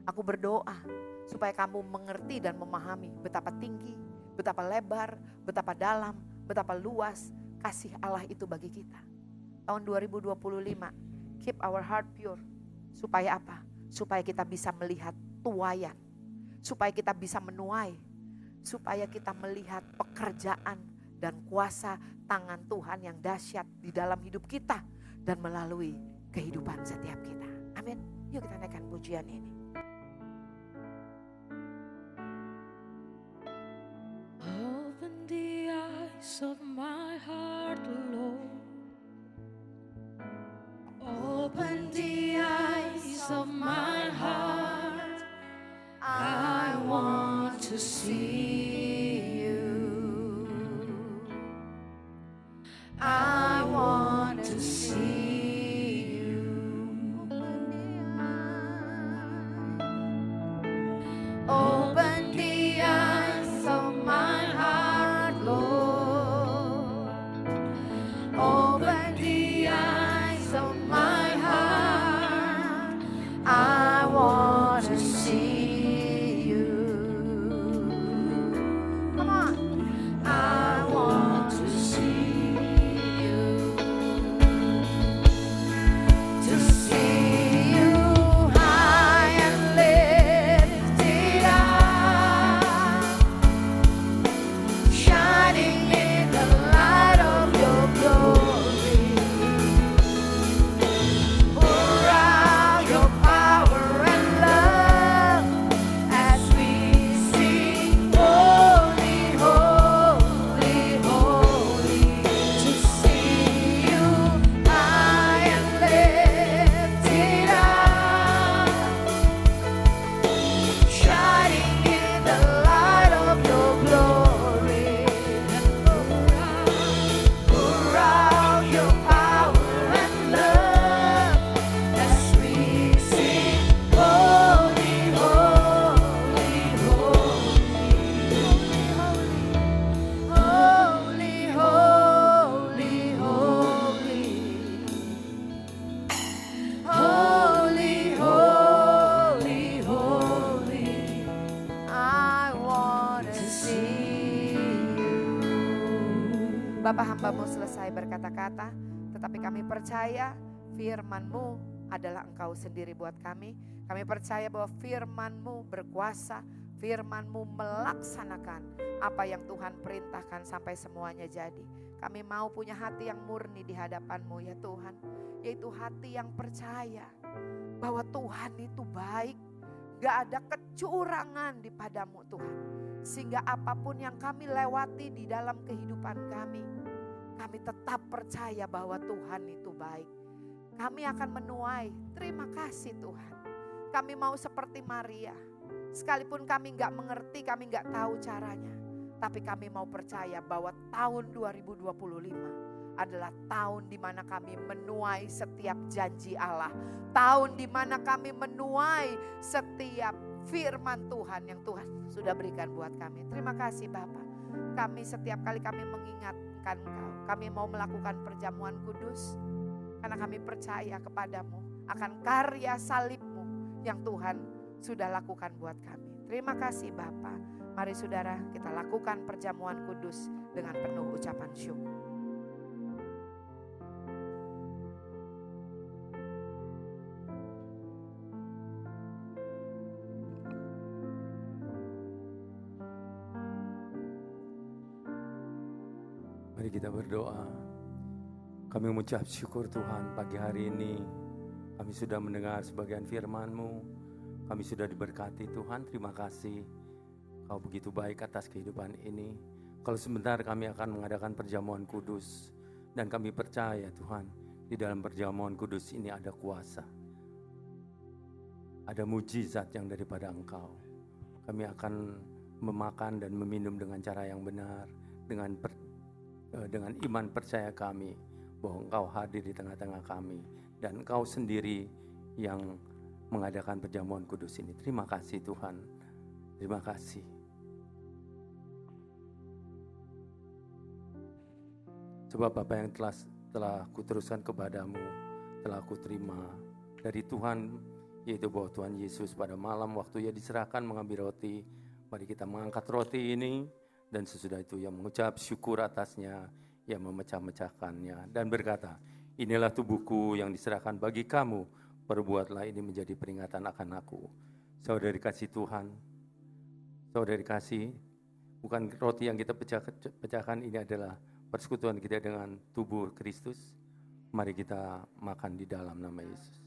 aku berdoa supaya kamu mengerti dan memahami betapa tinggi, betapa lebar, betapa dalam, betapa luas kasih Allah itu bagi kita. Tahun 2025, keep our heart pure. Supaya apa? Supaya kita bisa melihat tuaian. Supaya kita bisa menuai. Supaya kita melihat pekerjaan dan kuasa tangan Tuhan yang dahsyat di dalam hidup kita. Dan melalui kehidupan setiap kita. Amin. Yuk kita naikkan pujian ini. Open the eyes of my heart, Lord. Open the eyes of my heart. I want to see you. I want to see you. Bapa, hamba-Mu selesai berkata-kata, tetapi kami percaya firman-Mu adalah Engkau sendiri buat kami. Kami percaya bahwa firman-Mu berkuasa, firman-Mu melaksanakan apa yang Tuhan perintahkan sampai semuanya jadi. Kami mau punya hati yang murni di hadapan-Mu ya Tuhan, yaitu hati yang percaya bahwa Tuhan itu baik, gak ada kecurangan di padamu Tuhan. Sehingga apapun yang kami lewati di dalam kehidupan kami tetap percaya bahwa Tuhan itu baik. Kami akan menuai, terima kasih Tuhan. Kami mau seperti Maria, sekalipun kami gak mengerti, kami gak tahu caranya. Tapi kami mau percaya bahwa tahun 2025 adalah tahun di mana kami menuai setiap janji Allah. Tahun di mana kami menuai setiap firman Tuhan yang Tuhan sudah berikan buat kami. Terima kasih Bapa. Kami setiap kali kami mengingatkan Engkau, kami mau melakukan perjamuan kudus. Karena kami percaya kepadamu akan karya salib-Mu yang Tuhan sudah lakukan buat kami. Terima kasih Bapa. Mari saudara kita lakukan perjamuan kudus dengan penuh ucapan syukur. Mari kita berdoa. Kami mengucap syukur Tuhan, pagi hari ini kami sudah mendengar sebagian firman-Mu. Kami sudah diberkati Tuhan, terima kasih. Kau begitu baik atas kehidupan ini. Kalau sebentar kami akan mengadakan perjamuan kudus. Dan kami percaya Tuhan, di dalam perjamuan kudus ini ada kuasa. Ada mujizat yang daripada Engkau. Kami akan memakan dan meminum dengan cara yang benar. Dengan iman percaya kami bahwa Engkau hadir di tengah-tengah kami. Dan Engkau sendiri yang mengadakan perjamuan kudus ini. Terima kasih Tuhan. Terima kasih. Sebab apa yang telah kuteruskan kepadamu, telah kuterima dari Tuhan, yaitu bahwa Tuhan Yesus pada malam waktu Ia diserahkan mengambil roti, mari kita mengangkat roti ini, dan sesudah itu Ia mengucap syukur atasnya, Ia memecah-mecahkannya, dan berkata, inilah tubuhku yang diserahkan bagi kamu, perbuatlah ini menjadi peringatan akan aku. Saudari kasih Tuhan, saudari kasih, bukan roti yang kita pecahkan ini adalah persekutuan kita dengan tubuh Kristus. Mari kita makan di dalam nama Yesus.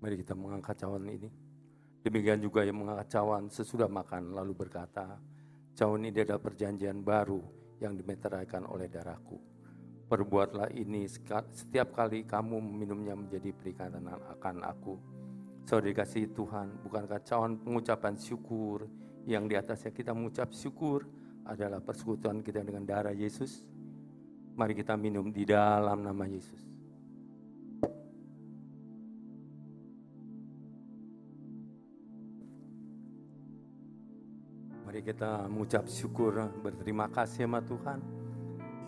Mari kita mengangkat cawan ini. Demikian juga yang mengangkat cawan sesudah makan lalu berkata, cawan ini adalah perjanjian baru yang dimeteraikan oleh darahku. Perbuatlah ini setiap kali kamu meminumnya menjadi peringatan akan aku. Saudari kasih Tuhan, bukankah cawan pengucapan syukur yang di atasnya kita mengucap syukur adalah persekutuan kita dengan darah Yesus? Mari kita minum di dalam nama Yesus. Mari kita mengucap syukur, berterima kasih sama Tuhan.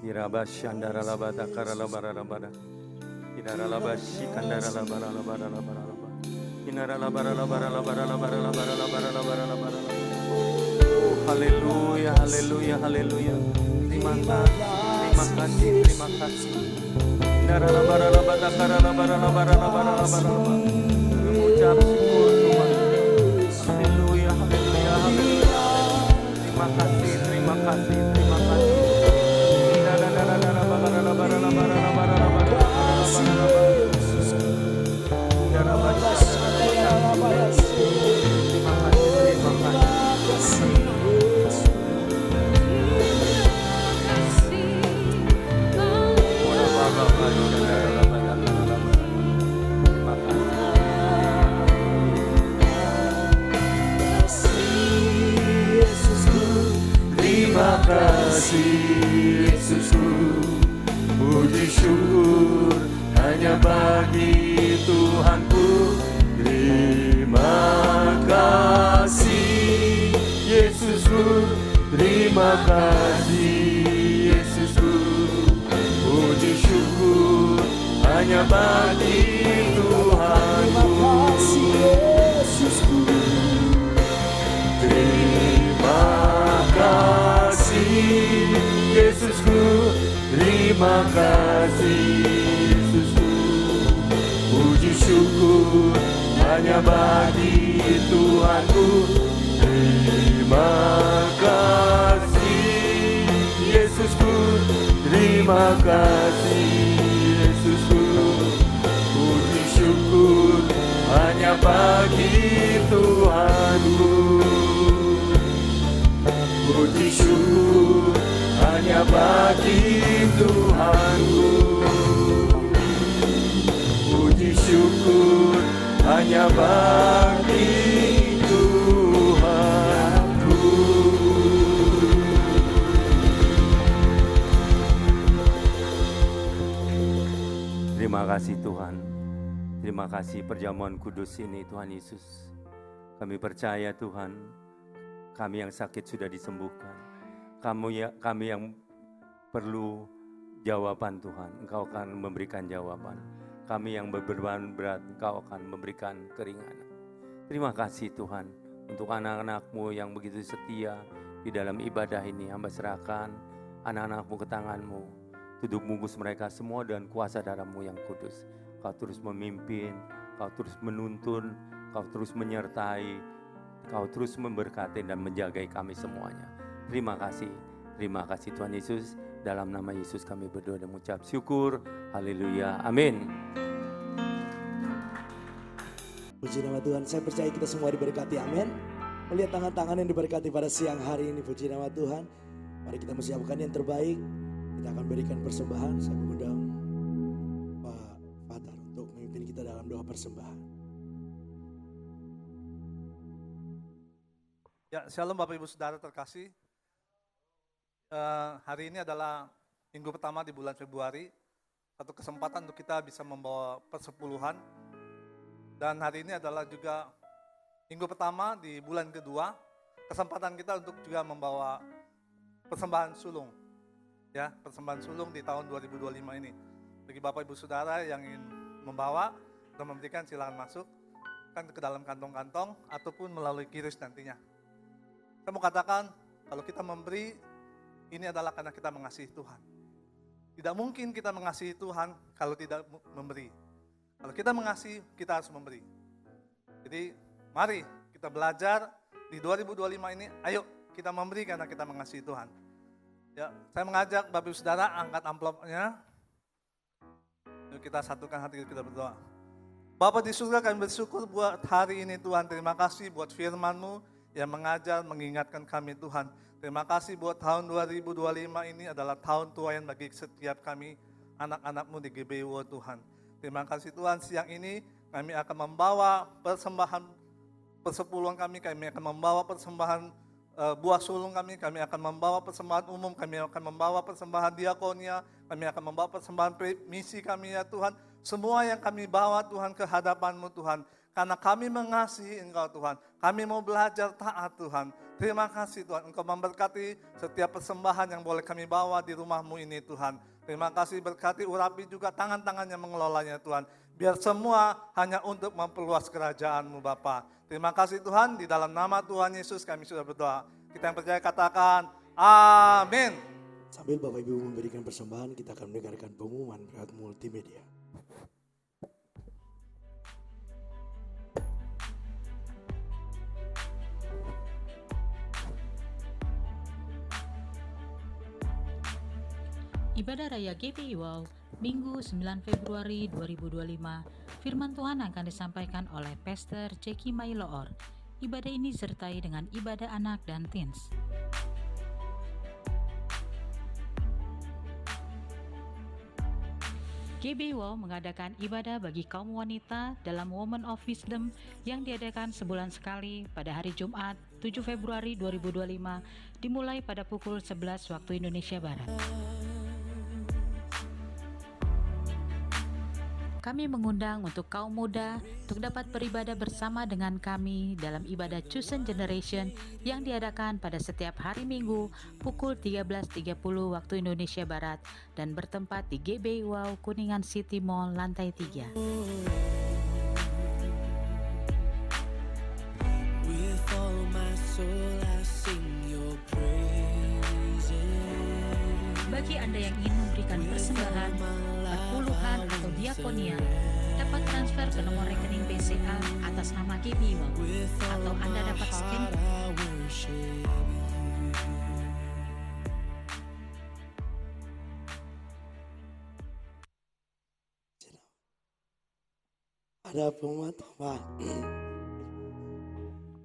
Irabashandara labada karalabara labada. Inara labashi kandara labara labara labara labara. Inara labara labara labara labara labara labara labara labara. Haleluya, haleluya, haleluya. Terima kasih, terima kasih. Inara labara labada karalabara labara labara labara. Mengucap syukur Tuhan. Haleluya, haleluya, haleluya. Terima kasih, terima kasih, terima kasih. Terima kasih Yesusku, puji syukur hanya bagi Tuhanku. Terima kasih Yesusku, terima kasih hanya bagi Tuhanku. Terima kasih Yesusku, terima kasih Yesusku. Puji syukur hanya bagi Tuhanku. Terima kasih Yesusku, terima kasih Yesusku. Puji syukur hanya bagi Tuhanku. Puji syukur hanya bagi Tuhanku. Puji syukur hanya bagi Tuhanku. Terima kasih Tuhan. Terima kasih perjamuan kudus ini Tuhan Yesus. Kami percaya Tuhan, kami yang sakit sudah disembuhkan. Kami yang perlu jawaban Tuhan, Engkau akan memberikan jawaban. Kami yang berbeban berat, Engkau akan memberikan keringanan. Terima kasih Tuhan untuk anak-anak-Mu yang begitu setia di dalam ibadah ini. Hamba serahkan anak-anak-Mu ke tangan-Mu. Tutup bungkus mereka semua dengan kuasa darah-Mu yang kudus. Kau terus memimpin, Kau terus menuntun, Kau terus menyertai, Kau terus memberkati dan menjagai kami semuanya. Terima kasih Tuhan Yesus. Dalam nama Yesus kami berdoa dan mengucap syukur. Haleluya, amin. Puji nama Tuhan, saya percaya kita semua diberkati, amin. Melihat tangan-tangan yang diberkati pada siang hari ini, puji nama Tuhan. Mari kita mempersiapkan yang terbaik. Kita akan berikan persembahan. Saya mengundang Pak Fatar untuk memimpin kita dalam doa persembahan. Ya, shalom Bapak Ibu Saudara terkasih. Hari ini adalah minggu pertama di bulan Februari. Satu kesempatan untuk kita bisa membawa persepuluhan. Dan hari ini adalah juga minggu pertama di bulan kedua. Kesempatan kita untuk juga membawa persembahan sulung. Ya, persembahan sulung di tahun 2025 ini. Bagi Bapak Ibu Saudara yang ingin membawa atau memberikan, silakan masuk kan ke dalam kantong-kantong ataupun melalui kiris nantinya. Saya mau katakan, kalau kita memberi, ini adalah karena kita mengasihi Tuhan. Tidak mungkin kita mengasihi Tuhan kalau tidak memberi. Kalau kita mengasihi, kita harus memberi. Jadi, mari kita belajar di 2025 ini, ayo kita memberi karena kita mengasihi Tuhan. Ya, saya mengajak Bapak Ibu Saudara angkat amplopnya. Yuk kita satukan hati kita berdoa. Bapa di surga, kami bersyukur buat hari ini Tuhan. Terima kasih buat firman-Mu yang mengajar, mengingatkan kami Tuhan. Terima kasih buat tahun 2025 ini adalah tahun Tuhan bagi setiap kami, anak-anak-Mu di GBIWO Tuhan. Terima kasih Tuhan, siang ini kami akan membawa persembahan persepuluhan kami akan membawa persembahan buah sulung kami akan membawa persembahan umum, kami akan membawa persembahan diakonia, kami akan membawa persembahan misi kami ya Tuhan. Semua yang kami bawa Tuhan ke hadapan-Mu Tuhan. Karena kami mengasihi Engkau Tuhan. Kami mau belajar taat Tuhan. Terima kasih Tuhan, Engkau memberkati setiap persembahan yang boleh kami bawa di rumah-Mu ini Tuhan. Terima kasih, berkati urapi juga tangan-tangan yang mengelolanya Tuhan. Biar semua hanya untuk memperluas kerajaan-Mu Bapa. Terima kasih Tuhan, di dalam nama Tuhan Yesus kami sudah berdoa. Kita yang percaya katakan, amin. Sambil Bapak Ibu memberikan persembahan, kita akan mendengarkan pengumuman lewat multimedia. Ibadah Raya GBI Wow, Minggu 9 Februari 2025, firman Tuhan akan disampaikan oleh Pastor Jeki Mailoor. Ibadah ini disertai dengan ibadah anak dan teens. GBI Wow mengadakan ibadah bagi kaum wanita dalam Women of Wisdom yang diadakan sebulan sekali pada hari Jumat 7 Februari 2025 dimulai pada pukul 11 waktu Indonesia Barat. Kami mengundang untuk kaum muda untuk dapat beribadah bersama dengan kami dalam ibadah Chosen Generation yang diadakan pada setiap hari Minggu pukul 13.30 waktu Indonesia Barat dan bertempat di GBI Wow Kuningan City Mall lantai 3. With all my soul I sing your praises. Bagi Anda yang ingin memberikan persembahan, perpuluhan atau diakonia, dapat transfer ke nomor rekening BCA atas nama GBI Wow, atau Anda dapat scan I worship Ada pengumuman tambahan.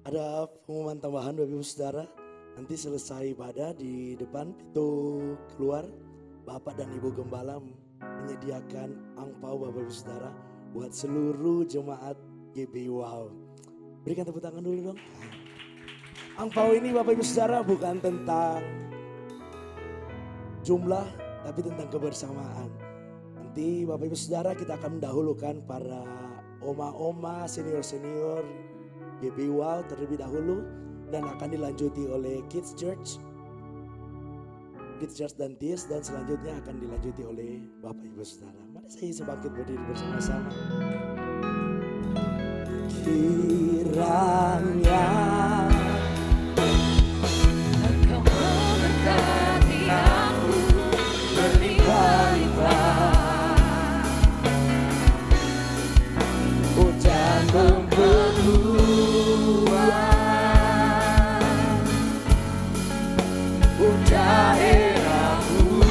Ada pengumuman tambahan Bapak Ibu Saudara. Nanti selesai ibadah di depan pintu keluar, Bapak dan Ibu Gembala menyediakan angpau Bapak Ibu Saudara buat seluruh jemaat GBI Wow. Berikan tepuk tangan dulu dong. Angpau ini Bapak Ibu Saudara bukan tentang jumlah, tapi tentang kebersamaan. Nanti Bapak Ibu Saudara kita akan mendahulukan para oma-oma, senior-senior GBI Wow terlebih dahulu dan akan dilanjuti oleh Kids Church dan TIS, dan selanjutnya akan dilanjuti oleh Bapak Ibu Saudara. Mari saya sebangkit berdiri bersama-sama. Kiranya Engkau memberkati aku berlimpah-limpah, hujan memperluas daerahku,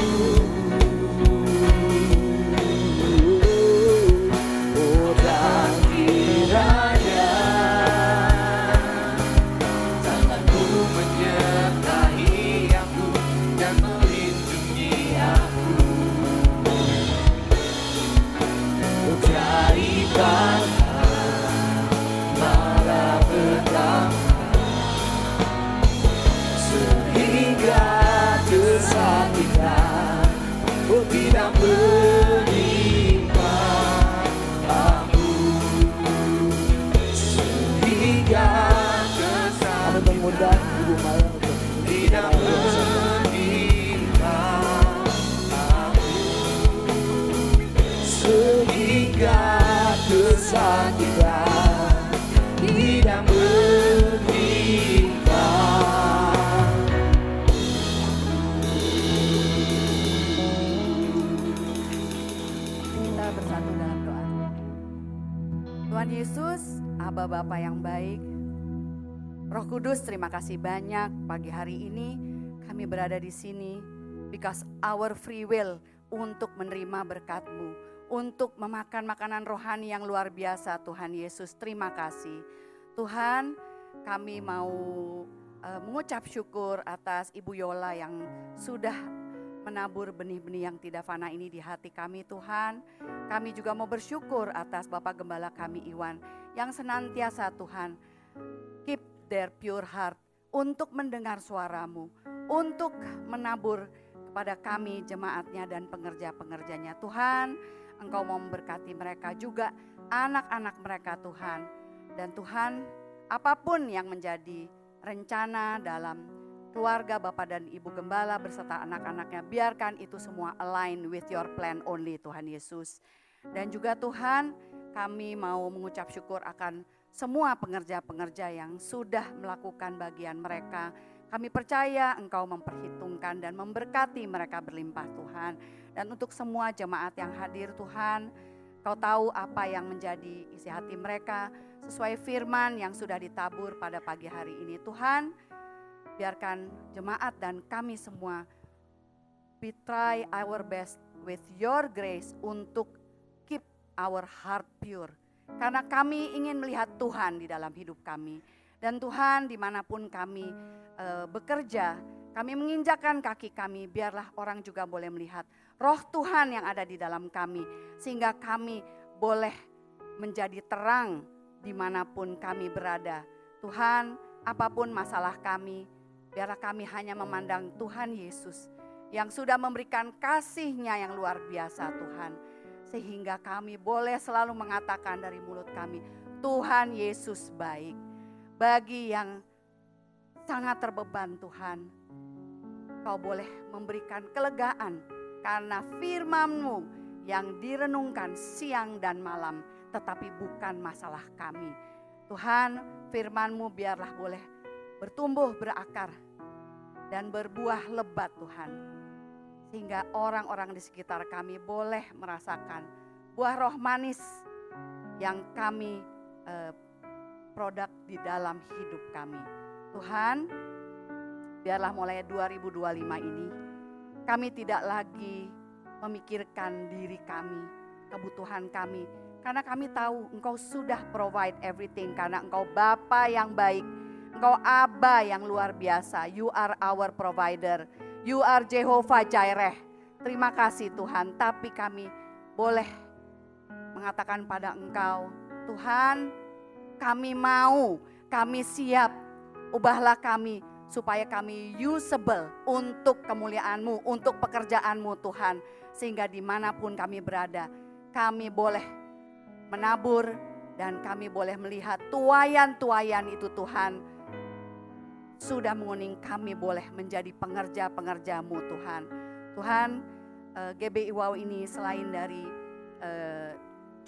dan kiranya tanganmu menyertai aku dan melindungi aku. jadikan malah berdampak sehingga kesakitan tidak menimpa aku, sehingga kesakitan mengundang Ibu Maya untuk tidak menimpa aku, sehingga kesakitan tidak menimpa. Kita bersatu dalam doa. Tuhan Yesus, Aba Bapa yang baik, Roh Kudus, terima kasih banyak pagi hari ini kami berada di sini because our free will untuk menerima berkat-Mu, untuk memakan makanan rohani yang luar biasa. Tuhan Yesus, terima kasih. Tuhan, kami mau mengucap syukur atas Ibu Yola yang sudah menabur benih-benih yang tidak fana ini di hati kami. Tuhan, kami juga mau bersyukur atas Bapak Gembala kami Iwan yang senantiasa Tuhan keep their pure heart untuk mendengar suara-Mu, untuk menabur kepada kami jemaatnya dan pengerja-pengerjanya. Tuhan, Engkau mau memberkati mereka juga, anak-anak mereka Tuhan. Dan Tuhan, apapun yang menjadi rencana dalam keluarga Bapak dan Ibu Gembala beserta anak-anaknya, biarkan itu semua align with your plan only Tuhan Yesus. Dan juga Tuhan, kami mau mengucap syukur akan semua pengerja-pengerja yang sudah melakukan bagian mereka. Kami percaya Engkau memperhitungkan dan memberkati mereka berlimpah Tuhan. Dan untuk semua jemaat yang hadir Tuhan, Kau tahu apa yang menjadi isi hati mereka sesuai firman yang sudah ditabur pada pagi hari ini. Tuhan, biarkan jemaat dan kami semua we try our best with your grace untuk keep our heart pure. Karena kami ingin melihat Tuhan di dalam hidup kami. Dan Tuhan, dimanapun kami bekerja, kami menginjakkan kaki kami, biarlah orang juga boleh melihat roh Tuhan yang ada di dalam kami. Sehingga kami boleh menjadi terang dimanapun kami berada. Tuhan, apapun masalah kami, biarlah kami hanya memandang Tuhan Yesus yang sudah memberikan kasih-Nya yang luar biasa Tuhan. Sehingga kami boleh selalu mengatakan dari mulut kami, Tuhan Yesus baik. Bagi yang sangat terbeban Tuhan, Kau boleh memberikan kelegaan karena firman-Mu yang direnungkan siang dan malam, tetapi bukan masalah kami. Tuhan, firman-Mu biarlah boleh bertumbuh, berakar, dan berbuah lebat Tuhan. Sehingga orang-orang di sekitar kami boleh merasakan buah roh manis yang kami produk di dalam hidup kami. Tuhan, biarlah mulai 2025 ini kami tidak lagi memikirkan diri kami, kebutuhan kami. Karena kami tahu Engkau sudah provide everything, karena Engkau Bapa yang baik, Engkau Aba yang luar biasa. You are our provider. You are Jehovah Jireh. Terima kasih Tuhan, tapi kami boleh mengatakan pada Engkau, Tuhan, kami mau, kami siap, ubahlah kami supaya kami usable untuk kemuliaan-Mu, untuk pekerjaan-Mu Tuhan. Sehingga dimanapun kami berada, kami boleh menabur dan kami boleh melihat tuayan-tuayan itu Tuhan. Sudah menguning kami boleh menjadi pengerja-pengerja-Mu Tuhan. Tuhan, GBI Wow ini selain dari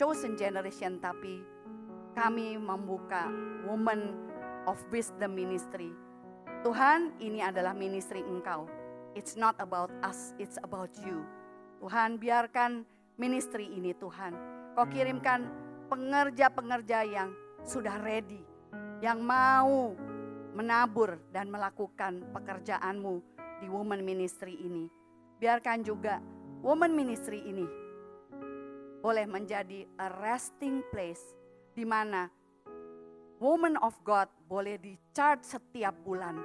chosen generation, tapi kami membuka Women of Wisdom Ministry. Tuhan, ini adalah ministry Engkau. It's not about us, it's about you. Tuhan, biarkan ministry ini Tuhan, Kau kirimkan pengerja-pengerja yang sudah ready, yang mau menabur dan melakukan pekerjaan-Mu di Women Ministry ini. Biarkan juga Women Ministry ini boleh menjadi a resting place di mana Women of God boleh di-charge setiap bulan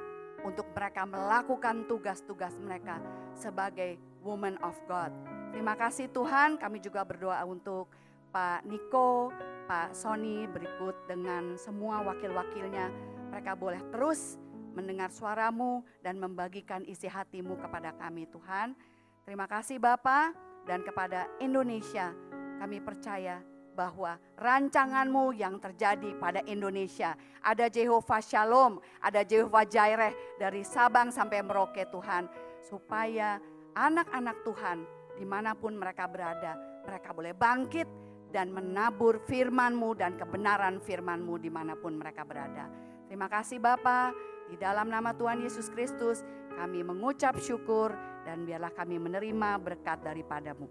untuk mereka melakukan tugas-tugas mereka sebagai Women of God. Terima kasih Tuhan, kami juga berdoa untuk Pak Niko, Pak Sony, berikut dengan semua wakil-wakilnya. Mereka boleh terus mendengar suara-Mu dan membagikan isi hati-Mu kepada kami Tuhan. Terima kasih Bapa, dan kepada Indonesia kami percaya bahwa rancangan-Mu yang terjadi pada Indonesia. Ada Jehovah Shalom, ada Jehovah Jireh dari Sabang sampai Merauke Tuhan. Supaya anak-anak Tuhan dimanapun mereka berada, mereka boleh bangkit dan menabur firman-Mu dan kebenaran firman-Mu dimanapun mereka berada. Terima kasih Bapa, di dalam nama Tuhan Yesus Kristus kami mengucap syukur dan biarlah kami menerima berkat daripada-Mu.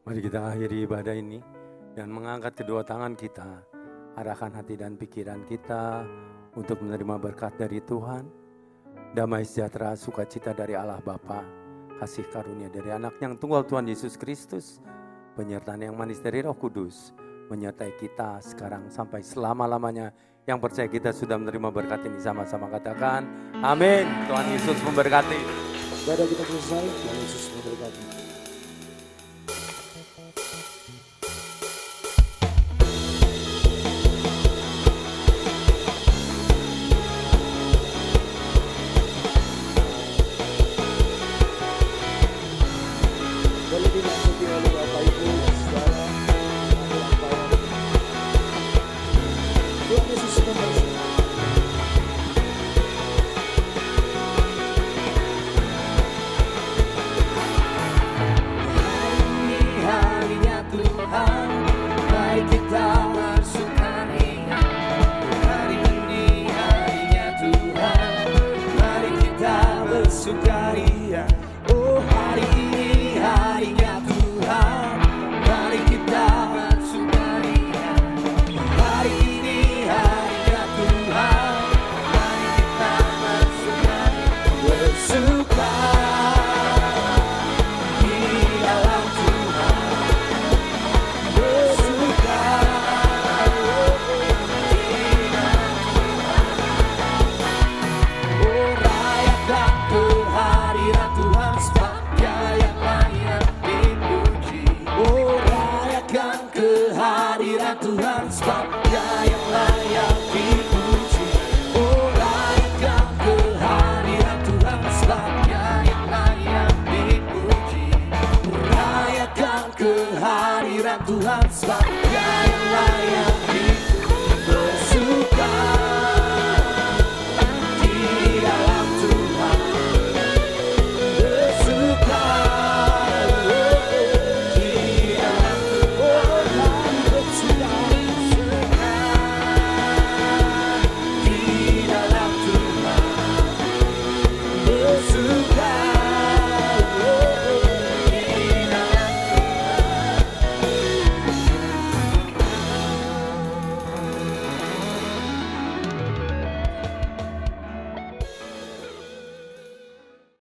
Mari kita akhiri ibadah ini dan mengangkat kedua tangan kita, arahkan hati dan pikiran kita untuk menerima berkat dari Tuhan. Damai sejahtera, sukacita dari Allah Bapa, kasih karunia dari anak yang tunggal Tuhan Yesus Kristus, penyertaan yang manis dari Roh Kudus, menyertai kita sekarang sampai selama-lamanya. Yang percaya kita sudah menerima berkat ini sama-sama katakan, amin. Tuhan Yesus memberkati. Ibadah kita selesai, Tuhan Yesus memberkati. Boleh dimasuki oleh Bapak Ibu, saudara, Tuhan Yesus memberkati. Harinya Tuhan, mari kita bersukaria. Hari ini harinya Tuhan, mari kita bersukaria. Oh, hari ini harinya Tuhan. Tuhan, sebab